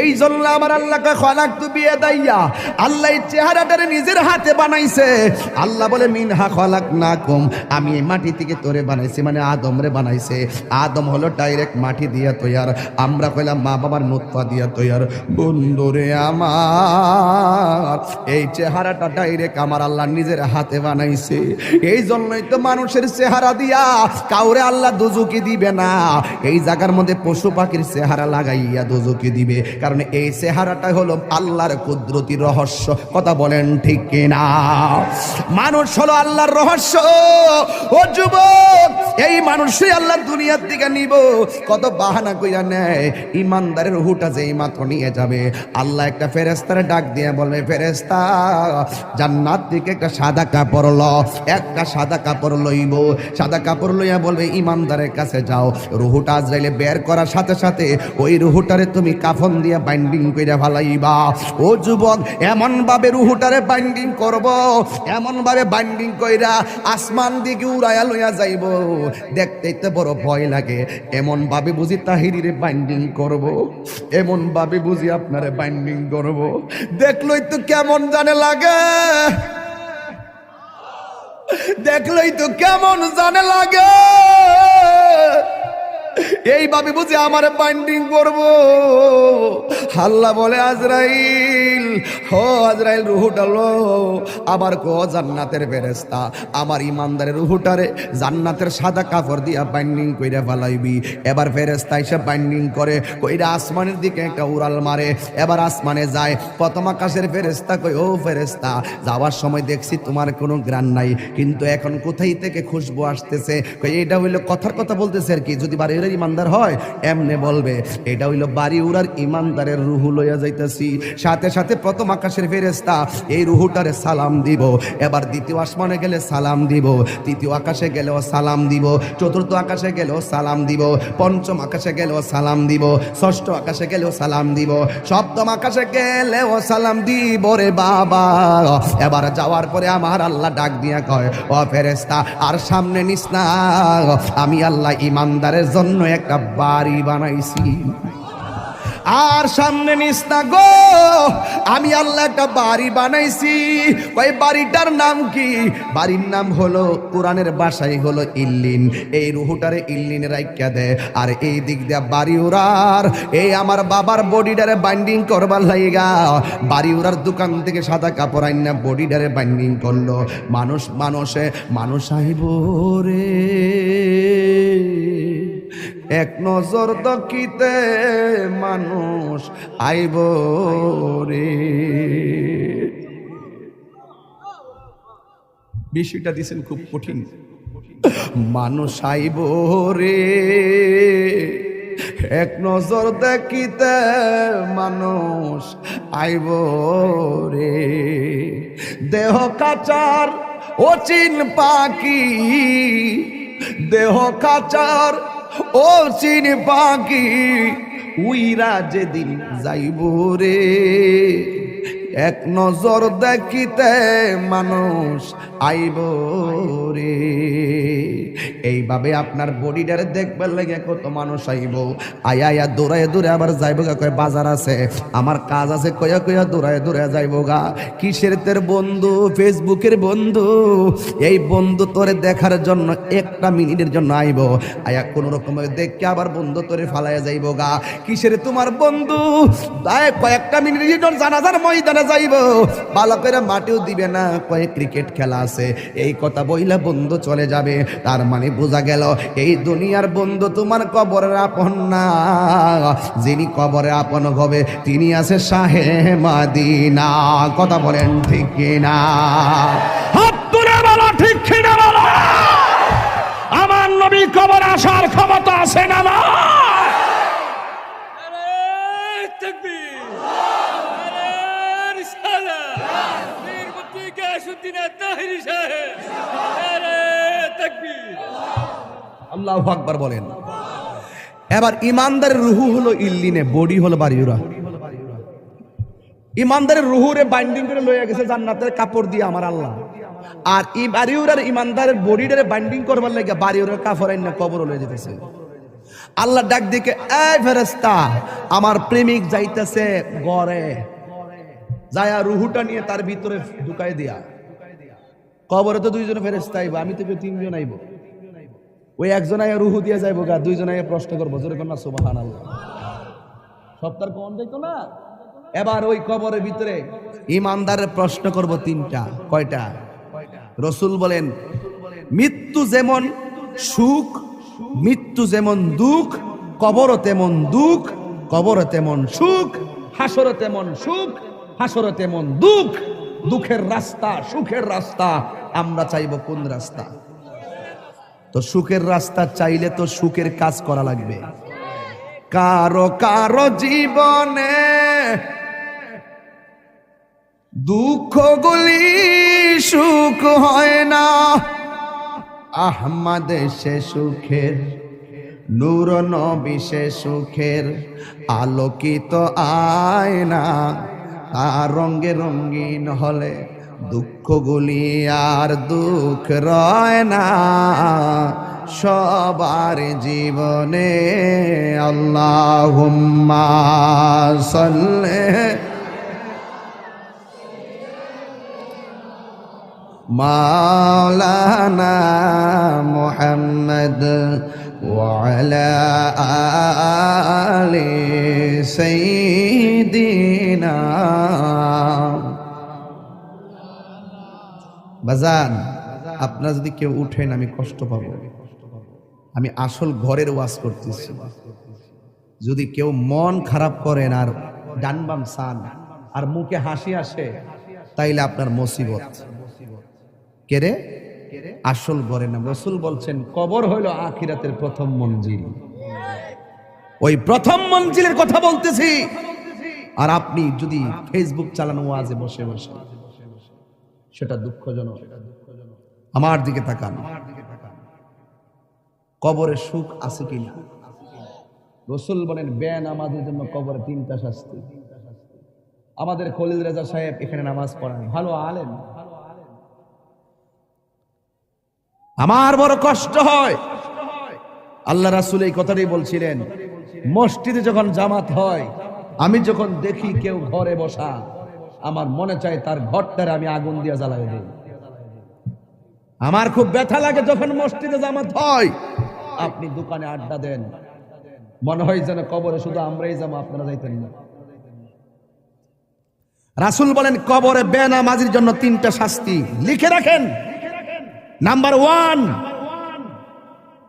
[SPEAKER 1] এই জন্য আমার আল্লাহকে খলাকতু বিয়াদাইয়া, আল্লাহ এই চেহারাটারে নিজের হাতে বানাইছে। আল্লাহ বলে মিনহা খলাকনাকুম, আমি এই মাটি থেকে তোরে বানাইছি, মানে আদম রে বানাইছে। আদম হলো ডাইরেক্ট মাটি দিয়া তৈয়ার, আমরা কইলাম মা বাবার নুতফা দিয়া তৈয়ার। বন্ধুরে আমার এই চেহারাটা ডাইরেক্ট আমার আল্লাহ নিজের হাতে বানাইছে। এই জন্যই তো মানুষের চেহারা দিয়া কাউরে আল্লাহ দুজকি দিবে না, এই জায়গার মধ্যে পশু পাখির চেহারা লাগাইয়া দোজকে দিবে, কারণ এই চেহারাটা হলো আল্লাহর কুদরতি রহস্য। কথা বলেন ঠিক কিনা? মানুষ হলো আল্লাহর রহস্য। ও যুবক, এই মানুষই আল্লাহ দুনিয়ার দিকে নিব, কত বাহানা কইরা নেয়। ইমানদারের রূহটা যেই মাত্র নিয়ে যাবে, আল্লাহ একটা ফেরেশতারে ডাক দিয়ে বলবে, ফেরেশতা জান্নাত থেকে একটা সাদা কাপড় ল, একটা সাদা কাপড় লইব, সাদা কাপড় লইয়া বলবে ইমানদারের কাছে যাও। রুহুটা আজরাইলে বের করার সাথে সাথে ওই রুহুটারে তুমি কাফন দিয়া বাইন্ডিং কইরা ফালাইবা। ও যুবক, এমন ভাবে রুহুটারে বাইন্ডিং করব, এমন ভাবে বাইন্ডিং কইরা আসমান দিকে উড়াইয়া লইয়া যাইব, দেখতেই তো বড় ভয় লাগে। এমন ভাবে বুঝি তাহিরিরে বাইন্ডিং করব, এমন ভাবে বুঝি আপনারে বাইন্ডিং করব, দেখলই তো কেমন জানে লাগে, দেখলই তো কেমন জানে লাগে। এইভাবে বুঝে আমার বাইন্ডিং করব। আল্লাহ বলে আজরাইল, হো আজরাইল রুহুটা লো। আবার কো জান্নাতের ফেরেশতা, আমার ইমানদারের রুহুটারে জান্নাতের সাদা কাপড় দিয়া বাইন্ডিং কইরা ফেলাইবি। এবার ফেরেশতা এসে বাইন্ডিং করে কইরা আসমানের দিকে একটা উড়াল মারে। এবার আসমানে যায়, প্রথম আকাশের ফেরেশতা কই, ও ফেরেশতা, যাওয়ার সময় দেখছি তোমার কোনো গ্রাণ নাই, কিন্তু এখন কোথায় থেকে খুশবু আসতেছে? কই এটা হইলো কথার কথা বলতেছে আর কি, যদি বাড়ি উড়ার ইমানদার হয় এমনে বলবে, এটা হইলো বাড়ি উড়ার ইমানদারের রুহু লইয়া যাইতেছি। সাথে সাথে প্রথম আকাশের ফেরেশতা এই রুহুটারে সালাম দিব। এবার দ্বিতীয় আসমানে গেলে সালাম দিব, তৃতীয় আকাশে গেলেও সালাম দিব, চতুর্থ আকাশে গেলেও সালাম দিব, পঞ্চম আকাশে গেলেও সালাম দিব, ষষ্ঠ আকাশে গেলেও সালাম দিব, সপ্তম আকাশে গেলেও সালাম দিব রে বাবা। এবার যাওয়ার পরে আমার আল্লাহ ডাক দিয়া কয়, ও ফেরেশতা আর সামনে নিস না, আমি আল্লাহ ইমানদারের জন্য একটা বাড়ি বানাইছি। আর সামনে নিস না গো, আমি আল্লাহ একটা বাড়ি বানাইছি। ওই বাড়িটার নাম কি? বাড়ির নাম হলো কোরআনের ভাষায় হলো ইল্লিন। এই রুহুটারে ইল্লিনে রাইখা দে, আর এই দিক দিয়া বাড়ি উড়ার এই আমার বাবার বডিটারে বাইন্ডিং করবার লাইগা বাড়ি উড়ার দোকান থেকে সাদা কাপড় আইনা বডিটারে বাইন্ডিং করলো। মানুষ আইব রে, এক নজর দকিতে মানুষ আইব রে। বিষয়টা দিছেন খুব কঠিন। মানুষ আইব রে, এক নজর দেখিতে মানুষ আইব রে। দেহ কাচার অচিন পাখি, দেহ কাচার অচিন পাখি, উইরা যেদিন যাইব রে। এক নজর দেখিতে মানুষ আইব রে। এইভাবে আপনার বডিটারে দেখবার লাগে কত মানুষ আইব, আয়া আয়া দৌড়ায় দৌড়ে আবার যাইব গা, কয় বাজার আছে, আমার কাজ আছে, কয়া কয়া দৌড়ায় দৌড়ে যাইব গা। কিসের তোর বন্ধু? ফেসবুকের বন্ধু। এই বন্ধু তোরে দেখার জন্য একটা মিনিটের জন্য আইব, আয়া কোন রকমের দেখকে আবার বন্ধু তোরে ফালাইয়া যাইব গা। কিসের তোমার বন্ধু? কয়েকটা মিনিটের জন্য জানাজার ময়দানে যাইব, ভালো করে মাটিও দিবে না, কয়ে ক্রিকেট খেলা আছে, এই কথা বইলা বন্ধু চলে যাবে। তার মানে বোঝা গেল এই দুনিয়ার বন্ধু তোমার কবরের আপন না, যিনি কবরে আপন হবে তিনি আছে শাহে মদিনা। কথা বলেন ঠিক কিনা? হাত তুলে বলো ঠিক কিনা বলো। আমার নবী কবর আসার ক্ষমতা আছে না? না। আল্লাহু আকবার বলেন। এবার ইমানদারের রুহু হলো ইল্লিনে, বডি হলো বাড়িউরা। ইমানদারের রুহুরে বাইন্ডিং করে লইয়া গেছে জান্নাতের কাপড় দিয়ে আমার আল্লাহ, আর ই বাড়িউরার ইমানদারের বডিটারে বাইন্ডিং করবার লাগে বাড়িউরার কাপড় আইনা কবর লইয়া যেতেছে। আল্লাহ ডাক দিকে, এই ফেরেশতা, আমার প্রেমিক যাইতেছে ঘরে, যায়া রুহুটা নিয়ে তার ভিতরে ঢুকাই দিয়া। কবরে তো দুইজন ফেরেশতা আইব, আমি তো তিনজন আইব। ওই একজন আয়া রুহু দিয়ে যাইব গা, দুইজন আয়া প্রশ্ন করবো, জোরে কন্যা সুবহানাল্লাহ। সপ্তাহ কোন যাইতো না। এবার ওই কবরের ভিতরে ইমানদারের প্রশ্ন করব তিনটা। কয়টা? রাসূল বলেন, মৃত্যু যেমন সুখ, মৃত্যু যেমন দুঃখ, কবরও তেমন দুঃখ, কবরও তেমন সুখ, হাসরও তেমন সুখ, হাসরও তেমন দুঃখ। দুঃখের রাস্তা, সুখের রাস্তা, আমরা চাইব কোন রাস্তা? তো সুখের রাস্তা চাইলে তো সুখের কাজ করা লাগবে। কারো কারো জীবনে দুঃখগুলি সুখ হয় না, আহমদ সে সুখের, নূর নবী সে সুখের আলোকিত আয়না। আর রঙে রঙিন হলে দুঃখগুলি আর দুঃখ রয় না সবার জীবনে। আল্লাহুম্মা সাল্লি মাওলানা মুহাম্মদ ওয়া আলা আলি সাইয়্যিদিনা। বাজান, আপনারা যদি কেউ উঠেন আমি কষ্ট পাবো। আমি আসল ঘরের ওয়াজ করতেছি। যদি কেউ মন খারাপ করেন আর ডান বাম সান আর মুখে হাসি আসে, তাইলে আপনার মুসিবত। কেরে? আসল ঘরে না। রাসূল বলছেন কবর হইল আখিরাতের প্রথম মঞ্জিল। ওই প্রথম মঞ্জিলের কথা বলতেছি। আর আপনি যদি ফেসবুক চালানো ওয়াজে বসে বসে, সেটা দুঃখজনক। আমার দিকে তাকান, কবরে সুখ আছে কিনা? রাসূল বলেন বেনামাজের জন্য কবরে তিনটা শাস্তি। আমাদের খলিল রেজা সাহেব এখানে নামাজ পড়ান, ভালো আলেম। আমার বড় কষ্ট হয়, আল্লাহ রাসূল এই কথাটাই বলছিলেন, মসজিদে যখন জামাত হয়, আমি যখন দেখি কেউ ঘরে বসা, আমার মনে চায় তার ঘরটারে আমি আগুন দিয়ে জ্বালাই দিই। আমার খুব ব্যথা লাগে যখন মসজিদে জামাত হয়, আপনি দোকানে আড্ডা দেন, মনে হয় যেন কবরে শুধু আমরাই যাবো, আপনারা যাইতেন না। রাসূল বলেন কবরে বেনামাজির জন্য তিনটা শাস্তি, লিখে রাখেন। নাম্বার 1,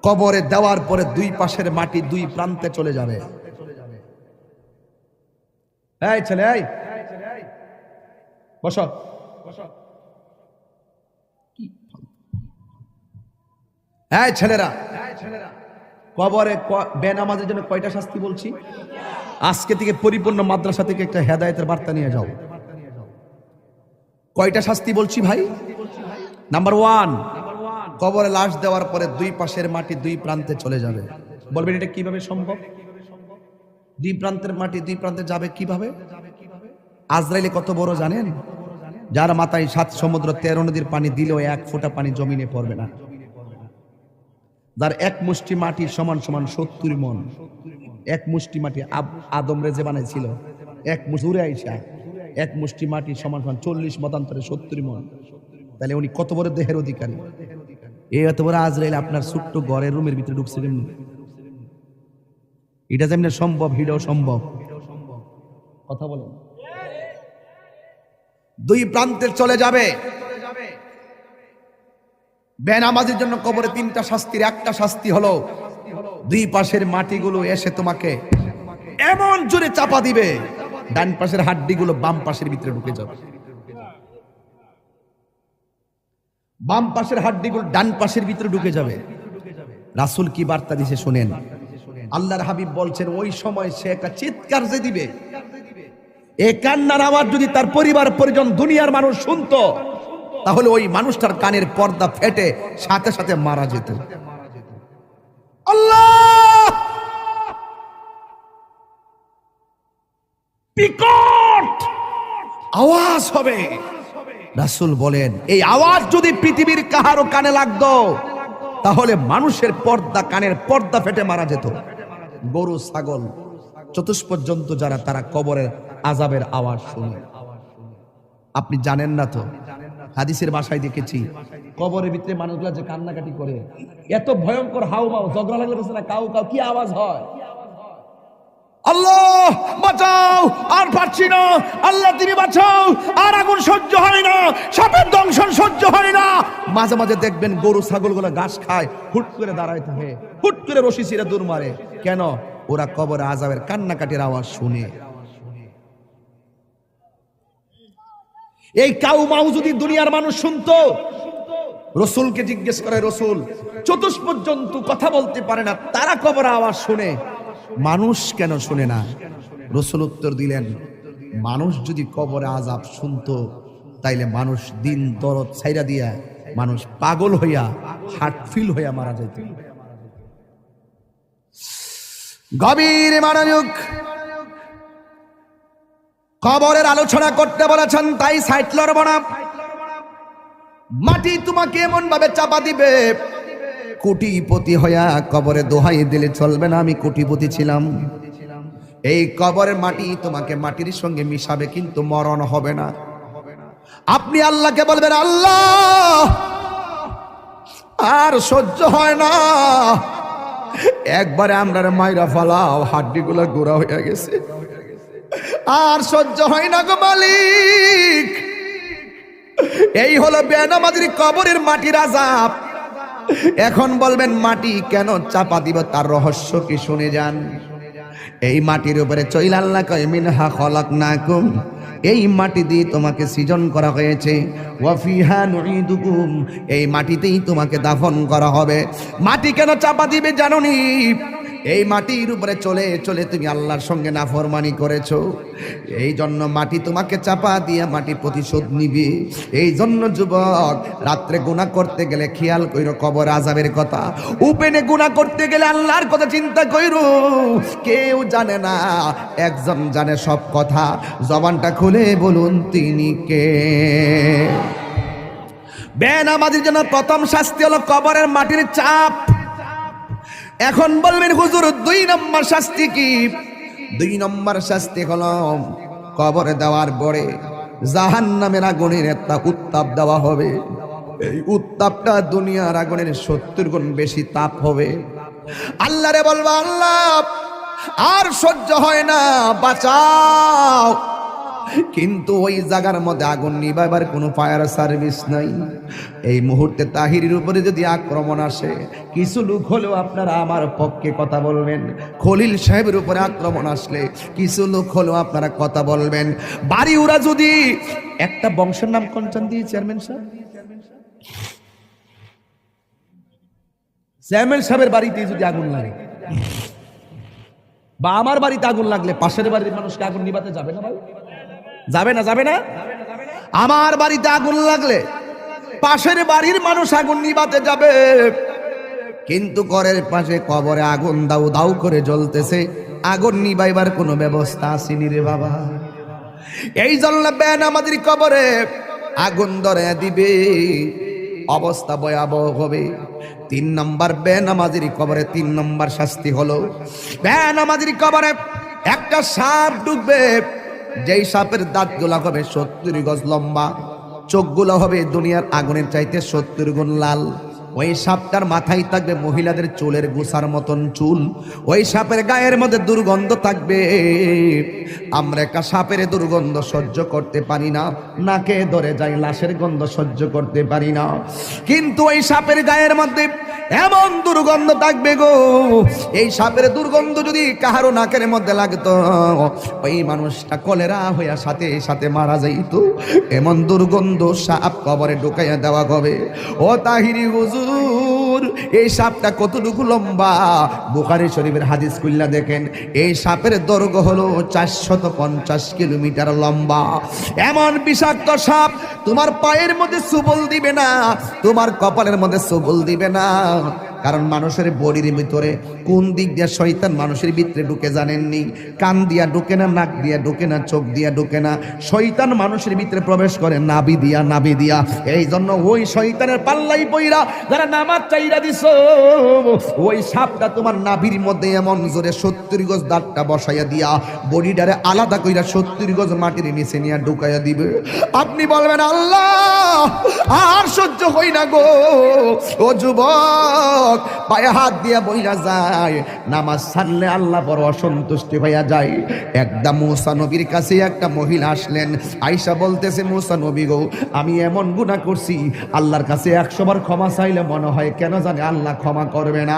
[SPEAKER 1] কবরে দেওয়ার পরে দুই পাশের মাটি দুই প্রান্তে চলে যাবে। এই ছেলে, এই বসো। এই ছেলেরা, কবরে বেনামাজের জন্য কয়টা শাস্তি বলছি? আজকে থেকে পরিপূর্ণ মাদ্রাসা থেকে একটা হেদায়েতের বার্তা নিয়ে যাও। কয়টা শাস্তি বলছি ভাই? নাম্বার 1, কবরে লাশ দেওয়ার পরে দুই পাশের মাটি দুই প্রান্তে চলে যাবে। বলবেন এটা কিভাবে সম্ভব? দুই প্রান্তের মাটি দুই প্রান্তে যাবে কিভাবে? আজরাইলে কত বড় জানেন? যার মাথায় 7 সমুদ্র 13 নদীর পানি দিলেও 1 ফোঁটা পানি জমিনে পড়বে না। যার এক মুষ্টি মাটি সমান সমান 70 মণ। এক মুষ্টি মাটি আদম রেজে বানাইছিল, এক মুষ্টি উড়ে আইসা এক মুষ্টি মাটি সমান সমান 40 মতান্তরে 70 মণ। তাহলে উনি কত বড় দেহের অধিকারী? এই এত বড় আজরাইল আপনার ছোট্ট ঘরের রুমের ভিতরে ঢুকছে কেমনি? এটা যেমনি সম্ভব হিডাও সম্ভব। কথা বলেন। দুই প্রান্তে চলে যাবে। বেনামাজির জন্য কবরে 3টা শাস্তির একটা শাস্তি হলো দুই পাশের মাটিগুলো এসে তোমাকে এমন জোরে চাপা দিবে, ডান পাশের হাড্ডিগুলো বাম পাশের ভিতরে ঢুকে যাবে। বাম পাশের হাড্ডিগুলো ডান পাশের ভিতরে ঢুকে যাবে। রাসূল কি বার্তা দিয়েছে শুনেন। আল্লাহর হাবিব বলছেন ওই সময় সে একটা চিৎকার যে দিবে, এই কান্নার আওয়াজ যদি তার পরিবার পরিজন দুনিয়ার মানুষ শুনতো, তাহলে ওই মানুষটার কানের পর্দা ফেটে সাথে সাথে মারা যেত। আল্লাহ! বিকট আওয়াজ হবে। রাসূল বলেন এই আওয়াজ যদি পৃথিবীর কাহারও কানে লাগতো, তাহলে মানুষের পর্দা কানের পর্দা ফেটে মারা যেত। গরু ছাগল চতুষ্পদ জন্তু যারা, তারা কবরের আযাবের আওয়াজ শুনে। আপনি জানেন না তো, হাদিসের ভাষায় দেখেছি কবরের ভিতরে মানুষগুলা যে কান্নাকাটি করে, এত ভয়ঙ্কর হাউমাউ, ঝগড়া লাগলে বলছে না কাউ কাউ কি আওয়াজ হয়, আল্লাহ বাঁচাও, আর পারছি না, আল্লাহ তুমি বাঁচাও, আর আগুন সহ্য হয় না, সাপের দংশন সহ্য হয় না। মাঝে মাঝে দেখবেন গরু ছাগলগুলো ঘাস খায়, হুট করে দাঁড়ায় থাকে, হুট করে রশি ছিঁড়ে দূর মারে। কেন? ওরা কবরে আযাবের কান্নাকাটির আওয়াজ শুনে। এই কাউ মাউ যদি দুনিয়ার মানুষ শুনতো, রাসূলকে জিজ্ঞেস করে, রাসূল চতুষ্পদ জন্তু কথা বলতে পারে না, তারা কবরে আওয়াজ শুনে, মানুষ কেন শুনে না? রাসূল উত্তর দিলেন, মানুষ যদি কবরে আযাব শুনতো, তাইলে মানুষ দিন দরদ ছাইরা দিয়া মানুষ পাগল হইয়া হার্ট ফিল হইয়া মারা যেত। গভীর মনোযোগ। কবরের আলোচনা করতে বলেছেন, তাই সাইড লড়ব না। মাটি তোমাকে এমন ভাবে চাপা দিবে, কোটিপতি হইয়া কবরে দোহাই দিলে চলবে না আমি কোটিপতি ছিলাম। এই কবরের মাটি তোমাকে মাটির সঙ্গে মিশাবে, কিন্তু মরণ হবে না। আপনি আল্লাহকে বলবেন, আল্লাহ আর সহ্য হয় না, একবারে আমরা মাইরা ফালাও, হাড্ডিগুলো গোড়া হয়ে গেছে, আর সহ্য হয় না গো মালিক। এই হলো বেনামাজির কবরের মাটির আযাব। এখন বলবেন মাটি কেন চাপা দিব, তার রহস্য কি শুনে যান। এই মাটির উপরে চইল আল্লাহ কয় মিনহা খলাকনাকুম, এই মাটি দিয়ে তোমাকে সৃজন করা হয়েছে, ওয়া ফিহা নুঈদুকুম, এই মাটিতেই তোমাকে দাফন করা হবে। মাটি কেন চাপা দিবে জানোনি? এই মাটির উপরে চলে চলে তুমি আল্লাহর সঙ্গে নাফরমানি করেছো, এই জন্য মাটি তোমাকে চাপা দিয়ে মাটি প্রতিশোধ নিবে। এই জন্য যুবক, রাত্রে গুনাহ করতে গেলে খেয়াল কইরো কবর আযাবের কথা, উপেনে গুনাহ করতে গেলে আল্লাহর কথা চিন্তা কইরো। কেউ জানে না, একজন জানে সব কথা, জবানটা খুলে বলুন তিনি কে? বেনামাজির জন্য প্রথম শাস্তি হলো কবরের মাটির চাপ। এখন বলবেন হুজুর 2 নম্বর শাস্তি কি? 2 নম্বর শাস্তি হলো কবরে দেওয়ার পরে জাহান্নামের আগুনের একটা উত্তাপ দেওয়া হবে। এই উত্তাপটা দুনিয়ার আগুনের 70 গুণ বেশি তাপ হবে। আল্লাহরে বলবা, আল্লাহ আর সহ্য হয় না, বাঁচাও। কিন্তু ওই জায়গার মধ্যে আগুন নিভাবার কোনো ফায়ার সার্ভিস নাই। এই মুহূর্তে তাহিরের উপরে যদি আক্রমণ আসে, কিছু লোক হলেও আপনারা আমার পক্ষে কথা বলবেন। খলিল সাহেবের উপরে আক্রমণ আসলে কিছু লোক হলেও আপনারা কথা বলবেন। বাড়ি ওরা যদি একটা বংশের নাম কোনচান দিয়ে চেয়ারম্যান সাহেব, চেয়ারম্যান সাহেবের বাড়িতে যদি আগুন লাগে, বা আমার বাড়িতে আগুন লাগলে পাশের বাড়ির মানুষকে আগুন নিভাতে যাবে না ভাই? যাবে না? যাবে না? আমার বাড়িতে আগুন লাগলে পাশের বাড়ির মানুষ আগুন নিভাতে যাবে, কিন্তু ঘরের পাশে কবরে আগুন দাউ দাউ করে জ্বলতেছে, আগুন নিভাইবার কোনো ব্যবস্থা আসেনি রে বাবা। এই জন্য বেনামাজির কবরে আগুন ধরে দিবে, অবস্থা ভয়াবহ হবে। 3 নম্বর বেনামাজির কবরে 3 নম্বর শাস্তি হলো, বেনামাজির কবরে একটা সাপ ঢুকবে, যেই সাপের দাঁতগুলো হবে 70 গজ লম্বা, চোখগুলো হবে দুনিয়ার আগুনের চাইতে 70 গুণ লাল। ওই সাপটার মাথায় থাকবে মহিলাদের চুলের গোছার মতন চুল। ওই সাপের গায়ের মধ্যে দুর্গন্ধ থাকবে। আমরা একটা সাপের দুর্গন্ধ সহ্য করতে পারি না, নাকে ধরে যাই, লাশের গন্ধ সহ্য করতে পারি না, কিন্তু ওই সাপের গায়ের মধ্যে এমন দুর্গন্ধ থাকবে গো, এই সাপের দুর্গন্ধ যদি কাহারো নাকের মধ্যে লাগতো, ওই মানুষটা কলেরা হইয়া সাথে সাথে মারা যাইতো। এমন দুর্গন্ধ সাপ কবরে ঢুকাইয়া দেওয়া হবে। ও তাহিরি হুজুর, এই সাপটা কতটুকু লম্বা? বুখারী শরীফের হাদিস খুললা দেখেন, এই সাপের দৈর্ঘ্য হলো 450 কিলোমিটার লম্বা। এমন বিষাক্ত সাপ তোমার পায়ের মধ্যে সুবল দিবে না, তোমার কপালের মধ্যে সুবল দিবে না। কারণ মানুষের বডির ভিতরে কোন দিক দিয়ে শয়তান মানুষের ভিতরে ঢুকে জানেননি? কান দিয়া ঢুকে না, নাক দিয়া ঢুকে না, চোখ দিয়া ঢুকে না, শয়তান মানুষের ভিতরে প্রবেশ করে নাভি দিয়া, নাভি দিয়া। এই জন্য ওই শয়তানের পাল্লাই পইরা যারা নামাজ চাইরা দিছ, ওই সাপটা তোমার নাভির মধ্যে এমন জোরে 70 গজ দাঁতটা বসাইয়া দিয়া বডিটারে আলাদা কইরা 70 গজ মাটির নিচে নিয়ে ঢুকাইয়া দিবে। আপনি বলবেন আল্লাহ আর সহ্য হই না গো। ও যুবক, পায়ে হাত দিয়া বইলা যায়, নামাজ ছাড়লে আল্লাহ বড় অসন্তুষ্টি হইয়া যায়। একদম মুসা নবীর কাছে একটা মহিলা আসলেন, আয়েশা বলতেছে, মুসা নবী গো, আমি এমন গুনাহ করছি, আল্লাহর কাছে 100 বার ক্ষমা চাইলে মনে হয় কেন জানি আল্লাহ ক্ষমা করবে না।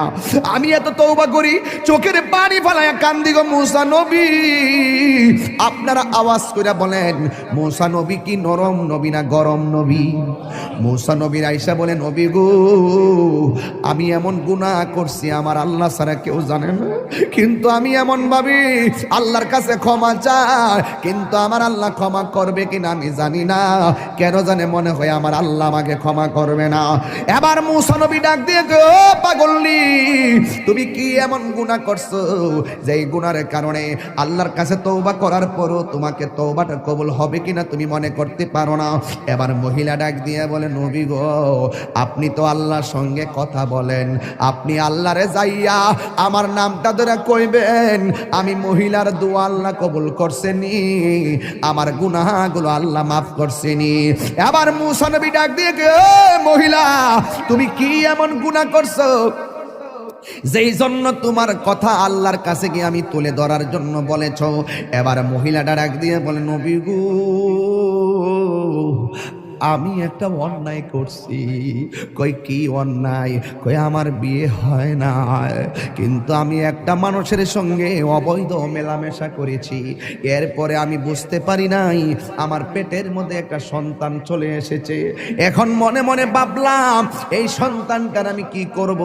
[SPEAKER 1] আমি এত তওবা করি, চোখের পানি ফেলায়া কান্দি গো মুসা নবী। আপনারা আওয়াজ করে বলেন, মুসা নবী কি নরম নবী না গরম নবী? মুসা নবীর আয়েশা বলে, নবী গো, আমি এমন গুনাহ করছি আমার আল্লাহ ছাড়া কেউ জানে না, কিন্তু আমি এমন ভাবি আল্লাহর কাছে ক্ষমা চাই, কিন্তু আমার আল্লাহ ক্ষমা করবে কিনা আমি জানি না, কেন জানে মনে হয় আমার আল্লাহ আমাকে ক্ষমা করবে না। এবার মুসা নবী ডাক দিয়ে, গো পাগলনি, তুমি কি এমন গুনাহ করছো যে এই গুনার কারণে আল্লাহর কাছে তওবা করার পরও তোমাকে তওবাটা কবুল হবে কিনা তুমি মনে করতে পারো না? এবার মহিলা ডাক দিয়ে বলে, নবী গো, আপনি তো আল্লাহর সঙ্গে কথা বলেন, আপনি আল্লাহরে যাইয়া আমার নামটা ধরে কইবেন, আমি মহিলার দোয়া আল্লাহ কবুল করছেনি, আমার গুনাহগুলো আল্লাহ মাফ করছেনি। এবার মুসা নবী ডাক দিয়ে, মহিলা, তুমি কি এমন গুনাহ করছো যেই জন্য তোমার কথা আল্লাহর কাছে গিয়ে আমি তুলে ধরার জন্য বলেছ? এবার মহিলাটা ডাক দিয়ে বলে, নবী গো, আমি একটা অন্যায় করছি। কই কি অন্যায়? কই আমার বিয়ে হয় না, কিন্তু আমি একটা মানুষের সঙ্গে অবৈধ মেলামেশা করেছি, এরপরে আমি বুঝতে পারি নাই আমার পেটের মধ্যে একটা সন্তান চলে এসেছে। এখন মনে মনে ভাবলাম এই সন্তানটার আমি কি করব,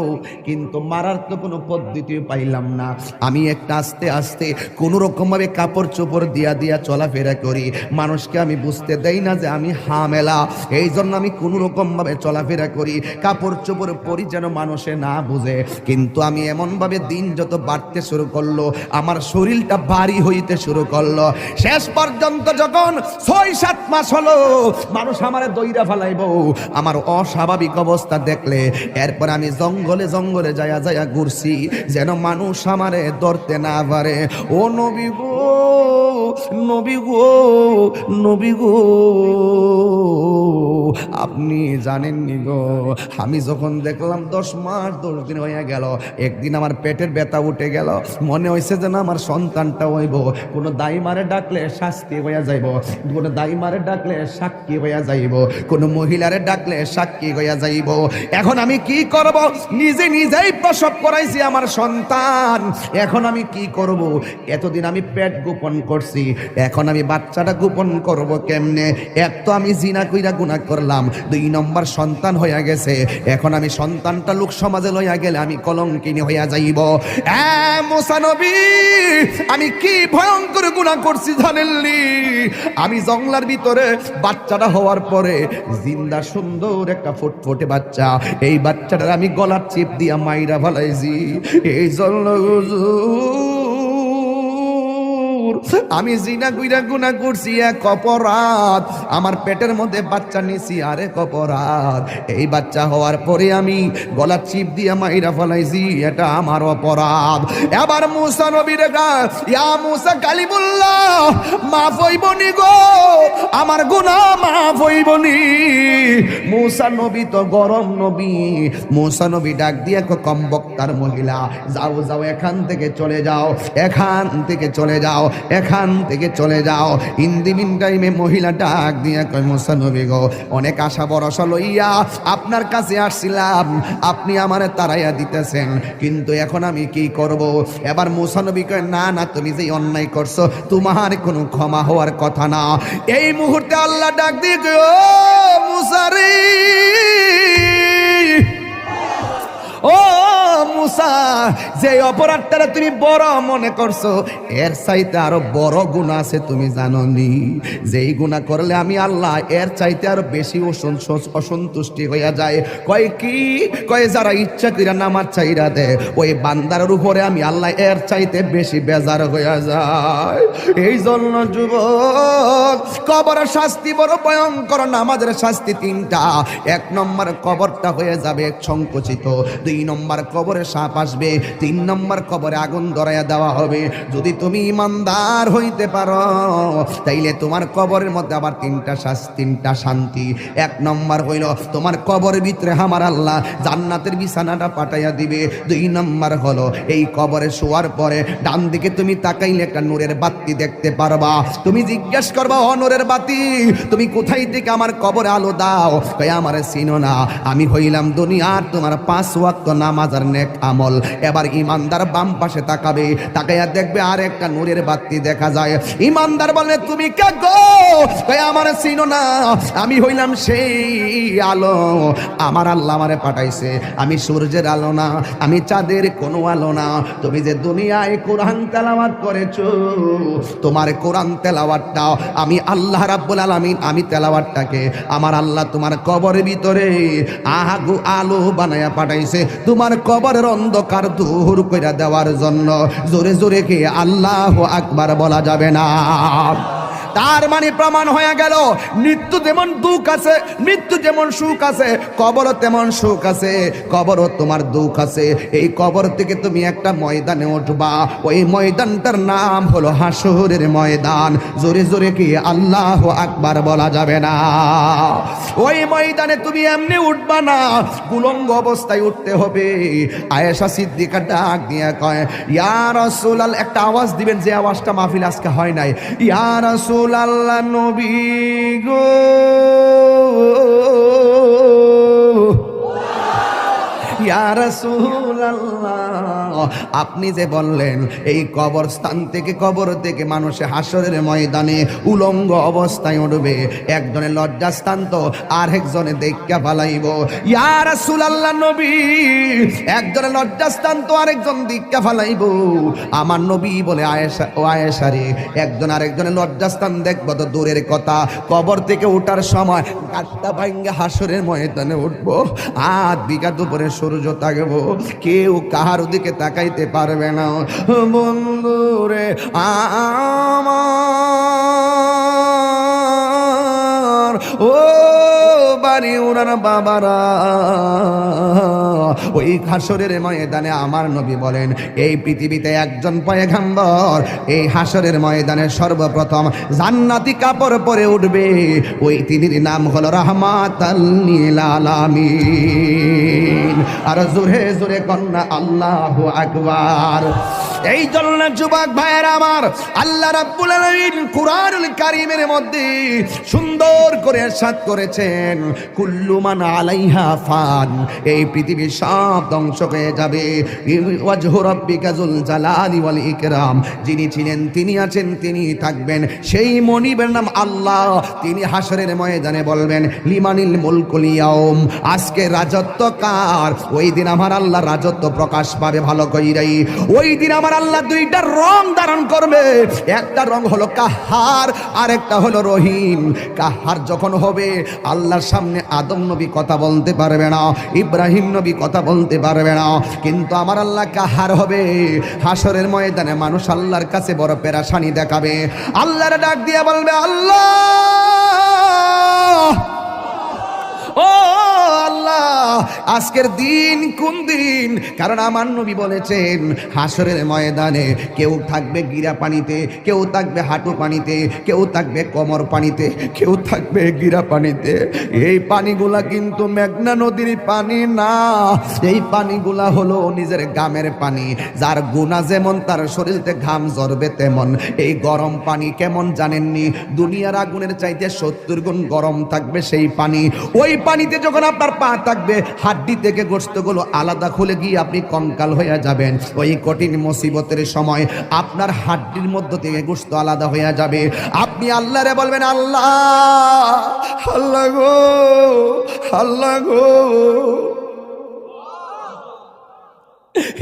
[SPEAKER 1] কিন্তু মারার তো কোনো পদ্ধতি পাইলাম না। আমি একটা আস্তে আস্তে কোনো রকমভাবে কাপড় চোপড় দিয়া দিয়া চলাফেরা করি, মানুষকে আমি বুঝতে দেই না যে আমি হামেলা। এই জন্য আমি কোন রকম ভাবে চলাফেরা করি, কাপড় চোপড় পরি যেন মানুষে না বুঝে। কিন্তু আমি এমন ভাবে দিন যত বাড়তে শুরু করলো, আমার শরীরটা ভারী হইতে শুরু করলো। শেষ পর্যন্ত যখন 6-7 মাস হলো, মানুষ আমারে দইরা ফেলাইব আমার অস্বাভাবিক অবস্থা দেখলে। এরপর আমি জঙ্গলে জঙ্গলে যায়া যায়া ঘুরছি যেন মানুষ আমারে ধরতে না পারে। ও নবী গো, নবী গো, নবী গো, আপনি জানেননি গো, আমি যখন দেখলাম 10 মাস 10 দিন হয়ে গেল, একদিন আমার পেটের ব্যথা উঠে গেল, মনে হয়েছে যেন আমার সন্তানটা হইব। কোনো দাইমারে ডাকলে শাস্তি হইয়া যাইব, কোনো দাইমারে ডাকলে সাক্ষী হইয়া যাইব, কোনো মহিলারে ডাকলে সাক্ষী হইয়া যাইব। এখন আমি কি করব? নিজে নিজেই প্রসব করাইছি আমার সন্তান, এখন আমি কি করব? এতদিন আমি পেট গোপন করছি, এখন আমি বাচ্চাটা গোপন করব কেমনে? এক তো আমি জিনা কইরা গুনাহ করলাম, 2 নম্বর সন্তান হইয়া গেছে, এখন আমি সন্তানটা লোক সমাজে লইয়া গেলে আমি কলঙ্কিনী হইয়া যাইব। মুসা নবী, আমি কি ভয়ঙ্কর গুনাহ করছি জানেননি? আমি জঙ্গলার ভিতরে বাচ্চাটা হওয়ার পরে জিন্দা সুন্দর একটা ফুটফুটে বাচ্চা, এই বাচ্চাটার আমি গলার চিপ দিয়া মাইরা ফেলাইছি। এই জন্য আমি জিনা কইরা গুনাহ করছি, এক অপরাধ। আমার পেটের মধ্যে বাচ্চা নিছি, আরেক অপরাধ। এই বাচ্চা হওয়ার পরে আমি গলা চিপ দিয়া মাইরা ফেলাইছি, এটা আমার অপরাধ। এবার মুসা নবীর ইয়া মুসা কালিমুল্লাহ, মাফ হইবনি গো, আমার গুনাহ মাফ হইবনি। মুসা নবী তো গরম নবী, মুসা নবী ডাক দিয়া কম বক্তার মহিলা, যাও যাও, এখান থেকে চলে যাও, এখান থেকে চলে যাও, এখান থেকে চলে যাও। ইন দি মিন টাইমে মহিলা ডাক দিয়া কয়, মুসা নবী গো, অনেক আশা ভরসা লইয়া আপনার কাছে আসছিলাম, আপনি আমারে তাড়াইয়া দিতেছেন, কিন্তু এখন আমি কি করব? এবার মুসা নবী কয়, না না, তুমি যে অন্যায় করছো তোমার কোনো ক্ষমা হওয়ার কথা না। এই মুহূর্তে আল্লাহ ডাক দিয়ে কয়, ও মুসা রে, ও মুসা, যে অপরাধটা তুমি বড় মনে করছো, এর চাইতে আরো বড় গুনাহ আছে, তুমি জানো নি? যেই গুনাহ করলে আমি আল্লাহ এর চাইতে আরো বেশি অসন্তুষ্টি হইয়া যায়। কয় কি? কয় যারা ইচ্ছা কইরা নামাজ চাইরা দে, ওই বান্দার উপরে আমি আল্লাহ এর চাইতে বেশি বেজার হইয়া যায়। এই জন্য যুবক, কবরের শাস্তি বড় ভয়ঙ্কর। নামাজের শাস্তি 3টা। 1 নম্বর কবরটা হয়ে যাবে সংকুচিত, 2 নম্বর কবরে সাপ আসবে, 3 নম্বর কবরে আগুন ধরাইয়া দেওয়া হবে। যদি তুমি ইমানদার হইতে পারো তাইলে তোমার কবরের মধ্যে আবার 3টা শান্তি। 1 নম্বর হইল তোমার কবরের ভিতরে আমার আল্লাহ জান্নাতের বিছানাটা পাঠাইয়া দিবে। 2 নম্বর হলো এই কবরে শোয়ার পরে ডান দিকে তুমি তাকাইলে একটা নূরের বাতি দেখতে পারবা। তুমি জিজ্ঞেস করবা, ও নূরের বাতি, তুমি কোথায় থেকে আমার কবরে আলো দাও? কই আমারে চিনো না, আমি হইলাম দুনিয়ার তোমার 5 ওয়াক্ত নামাজ আর নেক আমল। এবার ইমানদার বাম পাশে তাকাবে, তাকাইয়া দেখবে আর একটা নূরের বাতি দেখা যায়। ইমানদার বলে, তুমি কে গো? কই আমারে চিনো না, আমি হইলাম সেই আলো, আমার আল্লাহ আমারে পাঠাইছে। আমি সূর্যের আলো না, আমি চাঁদের কোনো আলো না। তুমি যে দুনিয়ায় কোরআন তেলাওয়াত করেছো, তোমার কোরআন তেলাওয়াতটা আমি আল্লাহ রাব্বুল আলামিন, আমি তেলাওয়াতটাকে আমার আল্লাহ তোমার কবরের ভিতরে আলো বানায়া পাঠাইছে, তোমার কবরের অন্ধকার দূর কইরা দেওয়ার জন্য। জোরে জোরে কি আল্লাহু আকবার বলা যাবে না? তার মানে প্রমাণ হয়ে গেল, মৃত্যু যেমন দুঃখ আছে, মৃত্যু যেমন সুখ আছে, কবরও তেমন সুখ আছে, কবরও তোমার দুঃখ আছে। এই কবর থেকে তুমি একটা ময়দানে উঠবা, ওই ময়দানটার নাম হলো হাসরের ময়দান। জোরে জোরে কি আল্লাহু আকবার বলা যাবে না? ওই ময়দানে তুমি এমনি উঠবা না, উলঙ্গ অবস্থায় উঠতে হবে। আয়েশা সিদ্দিকা ডাক দিয়ে কয়, ইয়া রাসূলুল্লাহ, একটা আওয়াজ দিবেন যে আওয়াজটা মাহফিল আজকে হয় নাই। ইয়া রাসূল আল্লাহ নবী গো, ইয়া রাসূলুল্লাহ, আপনি যে বললেন এই কবরস্থান থেকে, কবর থেকে মানুষে হাসরের ময়দানে উলঙ্গ অবস্থায় উঠবে, একজনের লজ্জাস্থান তো আরেকজনে দেখা পালাইব। ইয়া রাসূলুল্লাহ নবী, একজনের লজ্জাস্থান তো আরেকজন দেখা পালাইব। আমার নবী বলে, আয়েশা, ও আয়েশা রে, একজন আরেকজনের লজ্জাস্থান দেখবো তো দূরের কথা, কবর থেকে ওঠার সময় কাটটা ভাঙ্গা হাসরের ময়দানে উঠবো, 8 বিঘা দুপুরে সূর্য থাকবো, কেউ কাহার দিকে তাকাইতে পারবে না। বন্ধুরে আমার, ও বাড়ি ওনার বাবারা, ওই হাসরের ময়দানে আমার নবী বলেন, এই পৃথিবীতে একজন পয়গম্বর এই হাসরের ময়দানে সর্বপ্রথম জান্নাতি কাপড় পরে উঠবে, ওই তিনির নাম হলো রাহমাতাল লিল আলামিন। আর জোরে জোরে কন্যা আল্লাহু আকবার। এই জন্য যুবক ভাইয়েরা আমার, আল্লাহ রাব্বুল আলামিন কুরআনুল কারীমের মধ্যে সুন্দর করে ইরশাদ করেছেন, কুল্লু মান আলাইহা ফান, এই পৃথিবী সব ধ্বংস হয়ে যাবে। ওয়াজহু রাব্বিকা যুল জালালি ওয়াল ইকরাম, যিনি ছিলেন তিনি আছেন তিনি থাকবেন, সেই মনিবের নাম আল্লাহ। তিনি হাসরের ময়দানে বলবেন লিমানিল মুলকুল ইয়াউম, আজকে রাজত্ব কার? ওই দিন আমার আল্লাহ রাজত্ব প্রকাশ পাবে ভালো কইরাই। ওই দিন আমার আল্লাহ দুইটা রং ধারণ করবে, একটা রং হলো কাহার আর একটা হলো রহিম। কাহার যখন হবে আল্লাহর সামনে আদম নবী কথা বলতে পারবে না, ইব্রাহিম নবী কথা বলতে পারবে না, কিন্তু আমার আল্লাহ কাহার হবে। হাসরের ময়দানে মানুষ আল্লাহর কাছে বড় পেরেশানি দেখাবে, আল্লাহর ডাক দিয়ে বলবে আল্লাহ ও আল্লাহ, আজকের দিন কোন দিন? কারণ আমার নবী বলেছেন হাসরের ময়দানে কেউ থাকবে গিরা পানিতে, কেউ থাকবে হাঁটু পানিতে, কেউ থাকবে কোমর পানিতে, কেউ থাকবে গিরা পানিতে। এই পানিগুলা কিন্তু মেঘনা নদীর পানি না, এই পানিগুলা হলো নিজের গামের পানি। যার গুনাহ যেমন তার শরীরতে ঘাম ঝরবে তেমন। এই গরম পানি কেমন জানেননি? দুনিয়ার আগুনের চাইতে 70 গুণ গরম থাকবে সেই পানি। ওই পানিতে যখন আপনার পা থাকবে, হাড্ডি থেকে গোশতগুলো আলাদা খুলে গিয়ে আপনি কঙ্কাল হয়ে যাবেন। ওই কঠিন মুসিবতের সময় আপনার হাড্ডির মধ্য থেকে গোশত আলাদা হয়ে যাবে। আপনি আল্লাহরে বলবেন আল্লাহ, আল্লাহ গো, আল্লাহ গো,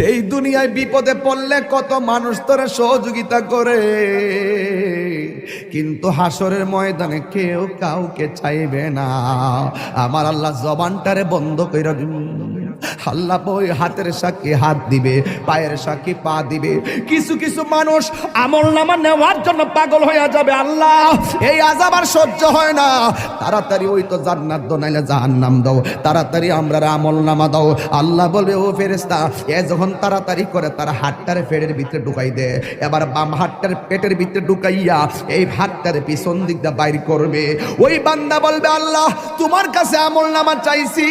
[SPEAKER 1] এই দুনিয়ায় বিপদে পড়লে কত মানুষ তোরা সহযোগিতা করে, কিন্তু হাসরের ময়দানে কেউ কাউকে চাইবে না। আমার আল্লাহ জবানটারে বন্ধ কইরা আল্লাহ ওই হাতের সাক্ষী হাত দিবে, পায়ের সাক্ষী পা দিবে। কিছু কিছু মানুষ আমলনামা নেওয়ার জন্য পাগল হয়ে যাবে। আল্লাহ এই আযাব আর সহ্য হয় না, তাড়াতাড়ি ওই তো জান্নাত দাও নাইলে জাহান্নাম দাও, তাড়াতাড়ি আমরা আমলনামা দাও। আল্লাহ বলবে ও ফেরেশতা, এ যখন তাড়াতাড়ি করে তার হাতটারে পেটের ভিতরে ঢুকাই দে। এবার বাম হাতটার পেটের ভিতরে ঢুকাইয়া এই হাতটারে পিছন দিক দিয়ে বাইর করবে। ওই বান্দা বলবে আল্লাহ তোমার কাছে আমলনামা চাইছি,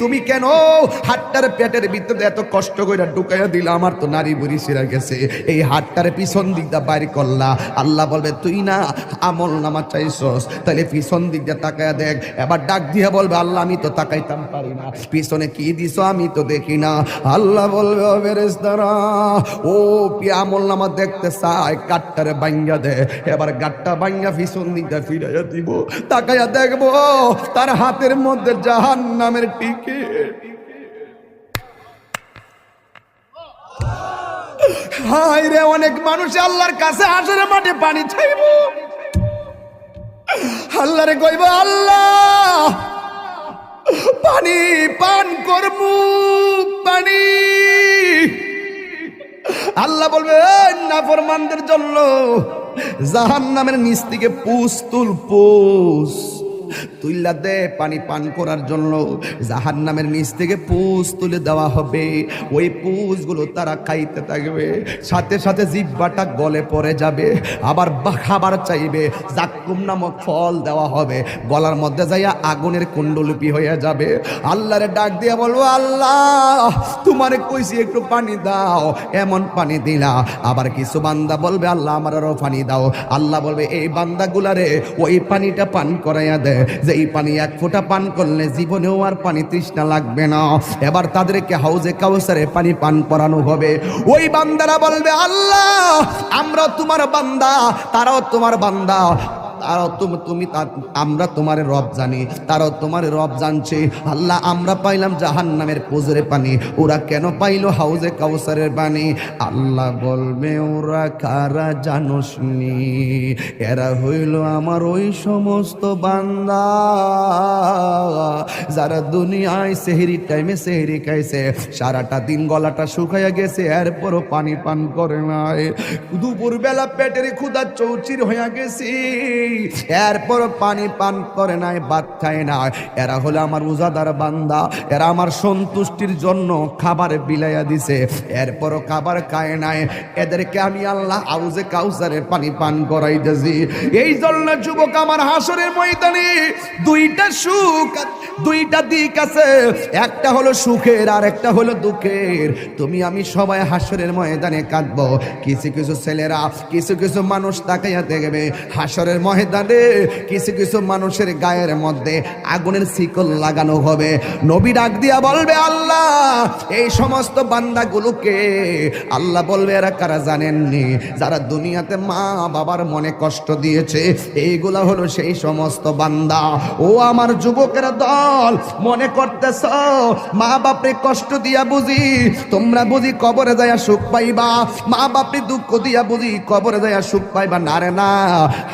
[SPEAKER 1] তুমি কেন হাতটার পেটের ভিতরে এত কষ্ট করে ঢুকাইয়া দিলা? আমার তো নারী বুড়ি ছিঁড়া গেছে, এই হাতটারে পিছন দিক দিয়ে বাইর করলা। আল্লাহ বলবে তুই না আমলনামা চাইছস, তাহলে পিছন দিক দিয়ে তাকায়া দেখ। এবার ডাক দিয়ে বলবে আল্লাহ আমি তো তাকাইতাম পারি না, পিছনে কি দিছো আমি তো দেখি না। আল্লাহ বলবে ও ফেরেশতারা, ও আমলনামা দেখতে চায়, গাটটারে ভাঙ্গা দে। এবার গাটটা ভাঙ্গা পিছন দিক দিয়ে ফিরাইয়া দিব, তাকাইয়া দেখবো তার হাতের মধ্যে জাহান্নামের টিকিট। হায় রে, অনেক মানুষ আল্লাহর কাছে হাসরের মাঠে পানি চাইব, আল্লাহরে কইব আল্লাহ পানি পান করমু পানি। আল্লাহ বলবে নাফরমানদের জন্য জাহান্নামের নিচ থেকে পুষ তুল, পুষ তুইলা দে পানি পান করার জন্য। জাহান্নামের নিচ থেকে পুষ তুলে দেওয়া হবে, ওই পুষগুলো তারা খাইতে থাকবে, সাথে সাথে জিহ্বাটা গলে পড়ে যাবে। আবার খাবার চাইবে, জাক্কুম নামক ফল দেওয়া হবে, গলার মধ্যে যাইয়া আগুনের কুণ্ডলিপি হয়ে যাবে। আল্লাহরে ডাক দিয়ে বলবো আল্লাহ তোমারে কইছি একটু পানি দাও, এমন পানি দিলা। আবার কিছু বান্দা বলবে আল্লাহ আমার আরো পানি দাও। আল্লাহ বলবে এই বান্দাগুলারে ওই পানিটা পান করাইয়া দে, যে এই পানি এক ফোঁটা পান করলে জীবনেও আর পানি তৃষ্ণা লাগবে না। এবার তাদেরকে হাউজে কাউসারে পানি পান করানো হবে। ওই বান্দারা বলবে আল্লাহ আমরা তোমার বান্দা, তারাও তোমার বান্দা, তারাও তুমি আমরা তোমার রব জানি, তারাও তোমার রব জানছে। আল্লাহ আমরা পাইলাম জাহান্নামের পুজোরে পানি, ওরা কেন পাইলো হাউজে কাউসারের পানি? আল্লাহ বলবে ওরা কারা জানোসনি? এরা হইল আমার ওই সমস্ত বান্দা যারা দুনিয়ায় সেহরির টাইমে সেহরি খাইছে, সারাটা দিন গলাটা শুকাইয়া গেছে, এরপরও পানি পান করে নাই। দুপুর বেলা পেটের ক্ষুধা চৌচির হইয়া গেছি, এরপর পানি পান করে নাই, ভাত খায় না। এরা হলো আমার রোজাদার বান্দা, এরা আমার সন্তুষ্টির জন্য খাবার বিলাইয়া দিছে, এরপরও খাবার খায় নাই। এদেরকে আমি আল্লাহ হাউজে কাউসারের পানি পান করাইতেছি। এই জন্য যুবক আমার হাসরের ময়দানে দুইটা সুখ, দুইটা দিক আছে, একটা হলো সুখের আর একটা হলো দুঃখের। তুমি আমি সবাই হাসরের ময়দানে কাঁদবো। কিছু কিছু ছেলেরা, কিছু কিছু মানুষ তাকাইয়া দেখবে হাসরের ময়দানে ময়দানে কিছু কিছু মানুষের গায়ের মধ্যে আগুনের শিকল লাগানো হবে। নবী ডাক দিয়া বলবে, আল্লাহ এই সমস্ত বান্দাগুলোকে, আল্লাহ বলবে এরা কারা জানেননি? যারা দুনিয়াতে মা বাবার মনে কষ্ট দিয়েছে, এইগুলা হলো সেই সমস্ত বান্দা। ও আমার যুবকের দল, মনে করতেছ মা বাপরে কষ্ট দিয়া বুঝি তোমরা বুঝি কবরে যায়া সুখ পাইবা, মা বাপরে দুঃখ দিয়া বুঝি কবরে যায়া সুখ পাইবা? না রে না,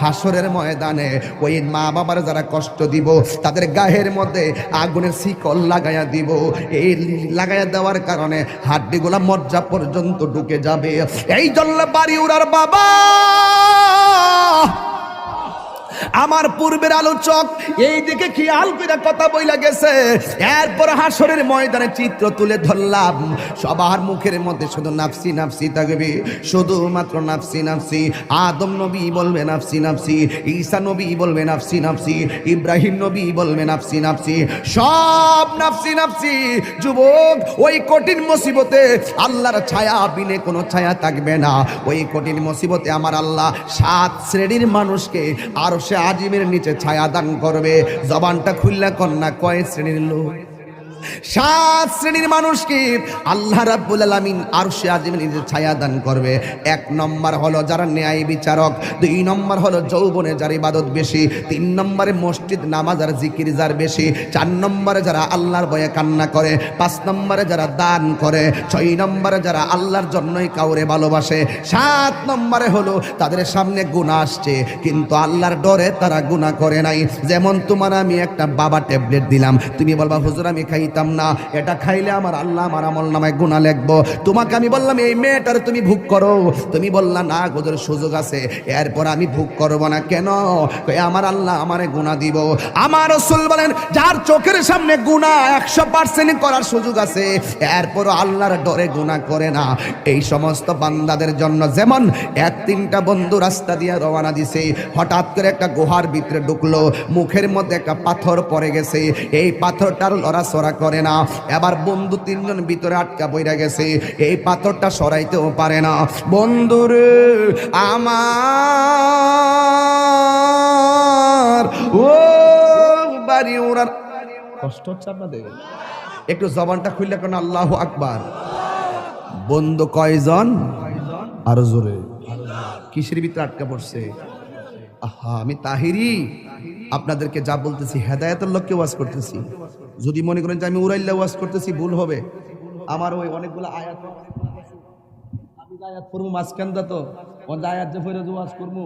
[SPEAKER 1] হাসরের ময়দানে ওই মা বাবার যারা কষ্ট দিব তাদের গায়ের মধ্যে আগুনের শিকল লাগাইয়া দিব। এই লাগাইয়া দেওয়ার কারণে হাড্ডিগুলা মজ্জা পর্যন্ত ঢুকে যাবে। এই জন্য বাড়ি উড়ার বাবা, আমার পূর্বের আলোচক এই দিকে খেয়াল করে কথা বইলা গেছে। এরপর হাসরের ময়দানে চিত্র তুলে ধরলাম, সবার মুখের মধ্যে শুধু নাফসি নাফসি থাকবে, শুধুমাত্র নাফসি নাফসি। আদম নবী বলবে নাফসি নাফসি, ঈসা নবী বলবে নাফসি নাফসি, ইব্রাহিম নবী বলবে নাফসি নাফসি, সব নাফসি নাফসি। যুবক, ওই কঠিন মুসিবতে আল্লাহর ছায়া বিনে কোনো ছায়া থাকবে না। ওই কঠিন মুসিবতে আমার আল্লাহ 7 শ্রেণীর মানুষকে আর সে আজিমের নিচে ছায়া দান করবে। জবানটা খুললা কন্যা, কয় শ্রেণীর লোক? 7 শ্রেণীর মানুষকে আল্লাহ রাব্বুল আলামিন আরশে আজিমের নিচে ছায়া দান করবে। 1 নম্বর হলো যারা ন্যায় বিচারক, 2 নম্বর হলো যৌবনে যার ইবাদত বেশি, 3 নম্বরে মসজিদ নামাজ আর জিকির যার বেশি, 4 নম্বরে যারা আল্লাহর ভয়ে কান্না করে, 5 নম্বরে যারা দান করে, 6 নম্বরে যারা আল্লাহর জন্যই কাউরে ভালোবাসে, 7 নম্বরে হলো তাদের সামনে গুনাহ আসছে কিন্তু আল্লাহর ডরে তারা গুনাহ করে নাই। যেমন তোমার আমি একটা বাবা ট্যাবলেট দিলাম, তুমি বলবা হুজুর আমি খাইতাম না, এটা খাইলে আমার আল্লাহ আমার আমল নামায় গুনাহ লিখবো। তোমাকে আমি বললাম এই মেয়েটার তুমি ভোগ করো, তুমি বললা না হুজুর সুযোগ আছে, এরপর আমি ভোগ করব না। কেন? আমার আল্লাহ আমারে গুনাহ দিব। আমার রাসূল বলেন যার চোখের সামনে গুনাহ 100% করার সুযোগ আছে, এরপর আল্লাহর ডরে গুনাহ করে না, এই সমস্ত বান্দাদের জন্য যেমন 1-3টা বন্ধু রাস্তা দিয়ে রওনা দিছে, হঠাৎ করে একটা গুহার ভিতরে ঢুকলো, মুখের মধ্যে একটা পাথর পড়ে গেছে, এই পাথরটার লড়াচড়া করে না। এবার বন্ধু 3 জন ভিতরে আটকা পড়ে গেছে, এই পাথরটা সরাইতেও পারে না। বন্ধুরে আমার, ও বাড়ি ওরার কষ্ট হচ্ছে আপনাদের? একটু জবানটা খুললে কেন আল্লাহু আকবার। বন্ধু কয়জন? আরো জোরে। কিসের ভিতরে আটকা পড়ছে? আহা, আমি তাহিরি আপনাদেরকে যা বলতেছি হেদায়েতের লক্ষ্যে ওয়াজ করতেছি। যদি মনে করেন যে আমি উড়াইল্লা ওয়াজ করতেছি, ভুল হবে। আমার ওই অনেকগুলো আয়াত, আমি আয়াত পড়বো মাঝখান দা, তো আয়াত যে ফেরে ওয়াজ করবো,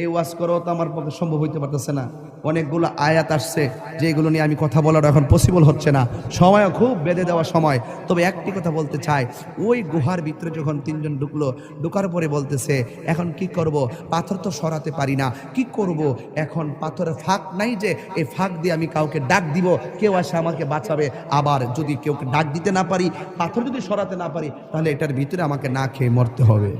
[SPEAKER 1] এই ওয়াজ করাও তো আমার পক্ষে সম্ভব হইতে পারতেছে না। অনেকগুলো আয়াত আসছে যেগুলো নিয়ে আমি কথা বলার এখন পসিবল হচ্ছে না, সময়ও খুব বেঁধে দেওয়া সময়। তবে একটি কথা বলতে চাই, ওই গুহার ভিতরে যখন 3 জন ঢুকলো, ঢুকার পরে বলতেছে এখন কি করব, পাথর তো সরাতে পারি না, কি করব এখন? পাথরের ফাঁক নাই যে এই ফাঁক দিয়ে আমি কাউকে ডাক দিব, কেউ আসে আমাকে বাঁচাবে। আবার যদি কেউ ডাক দিতে না পারি, পাথর যদি সরাতে না পারি, তাহলে এটার ভিতরে আমাকে না খেয়ে মরতে হবে।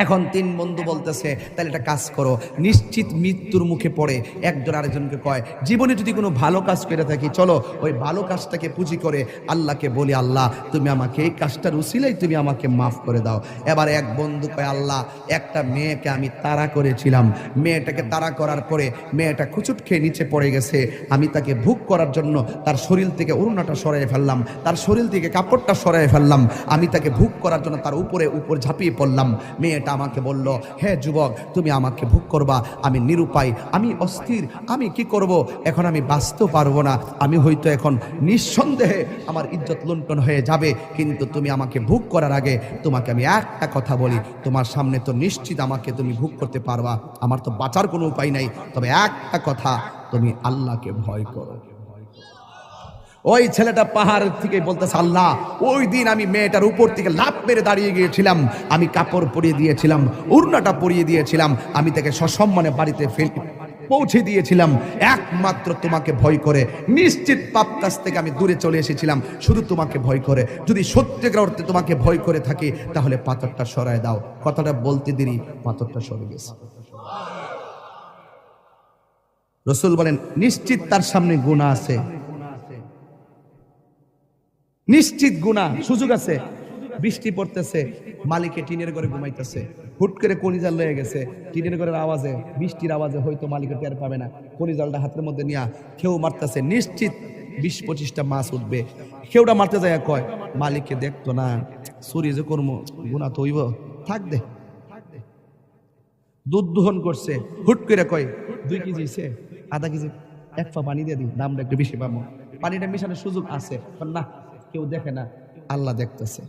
[SPEAKER 1] এখন 3 বন্ধু বলতেছে তাহলে একটা কাজ করো, নিশ্চিত মৃত্যুর মুখে পড়ে একজন আরেকজনকে কয় জীবনে যদি কোনো ভালো কাজ করে থাকি, চলো ওই ভালো কাজটাকে পুঁজি করে আল্লাহকে বলি, আল্লাহ তুমি আমাকে এই কাজটার উসিলাই তুমি আমাকে মাফ করে দাও। এবার এক বন্ধু কয়, আল্লাহ একটা মেয়েকে আমি তাড়া করেছিলাম, মেয়েটাকে তাড়া করার পরে মেয়েটা খুচুট খেয়ে নিচে পড়ে গেছে, আমি তাকে ভোগ করার জন্য তার শরীর থেকে ওড়নাটা সরাই ফেললাম, তার শরীর থেকে কাপড়টা সরাই ফেললাম, আমি তাকে ভোগ করার জন্য তার উপর ঝাঁপিয়ে পড়লাম। মেয়েটা আমাকে বলল, হে যুবক তুমি আমাকে ভোগ করবা, আমি নিরুপায়, আমি অস্থির, আমি কি করব, এখন আমি বাঁচতেও পারবো না, আমি হয়তো এখন নিঃসন্দেহে আমার ইজ্জত লুণ্ঠন হয়ে যাবে, কিন্তু তুমি আমাকে ভোগ করার আগে তোমাকে আমি একটা কথা বলি, তোমার সামনে তো নিশ্চিত আমাকে তুমি ভোগ করতে পারবা, আমার তো বাঁচার কোনো উপায় নাই, তবে একটা কথা, তুমি আল্লাহকে ভয় করো। ওই ছেলেটা পাহাড় থেকে বলতেছে, আল্লাহ ওই দিন আমি মেয়েটার উপর থেকে লাফ মেরে দাঁড়িয়ে গিয়েছিলাম, আমি কাপড় পরিয়ে দিয়েছিলাম, ওড়নাটা পরিয়ে দিয়েছিলাম, আমি তাকে সসম্মানে বাড়িতে পৌঁছে দিয়েছিলাম, একমাত্র তোমাকে ভয় করে, নিশ্চিত পাপ কাজ থেকে আমি দূরে চলে এসেছিলাম শুধু তোমাকে ভয় করে। যদি সত্যিকার অর্থে তোমাকে ভয় করে থাকি তাহলে পাথরটা সরায় দাও। কথাটা বলতে দেরি, পাথরটা সরে গেছে। রাসূল বলেন নিশ্চিত তার সামনে গুনাহ আছে, নিশ্চিত গুনাহ, সুযোগ আছে। বৃষ্টি পড়তেছে, মালিকে টিনের ঘরে ঘুমাইতেছে, হুট করে কলিজাল লয়ে গেছে, টিনের ঘরের আওয়াজে, বৃষ্টির আওয়াজে হয়তো মালিকের টের পাবে না, কলিজালটা হাতের মধ্যে নিয়ে কেউ মারতেছে, নিশ্চিত 20-25টা মাছ উঠবে। কেউটা মারতে যায় কয় মালিককে দেখতো না, চুরি যে কর্ম গুণা তো হইব, থাক দে। দুধ দোহন করছে, হুট করে কয় 2 কেজি হইছে, আধা কেজি 1 পা পানি দিয়ে দিই, দামটা একটু বেশি পাবো। পানিটা মেশানোর সুযোগ আছে, না কেউ দেখে না, আল্লাহ দেখতেছে।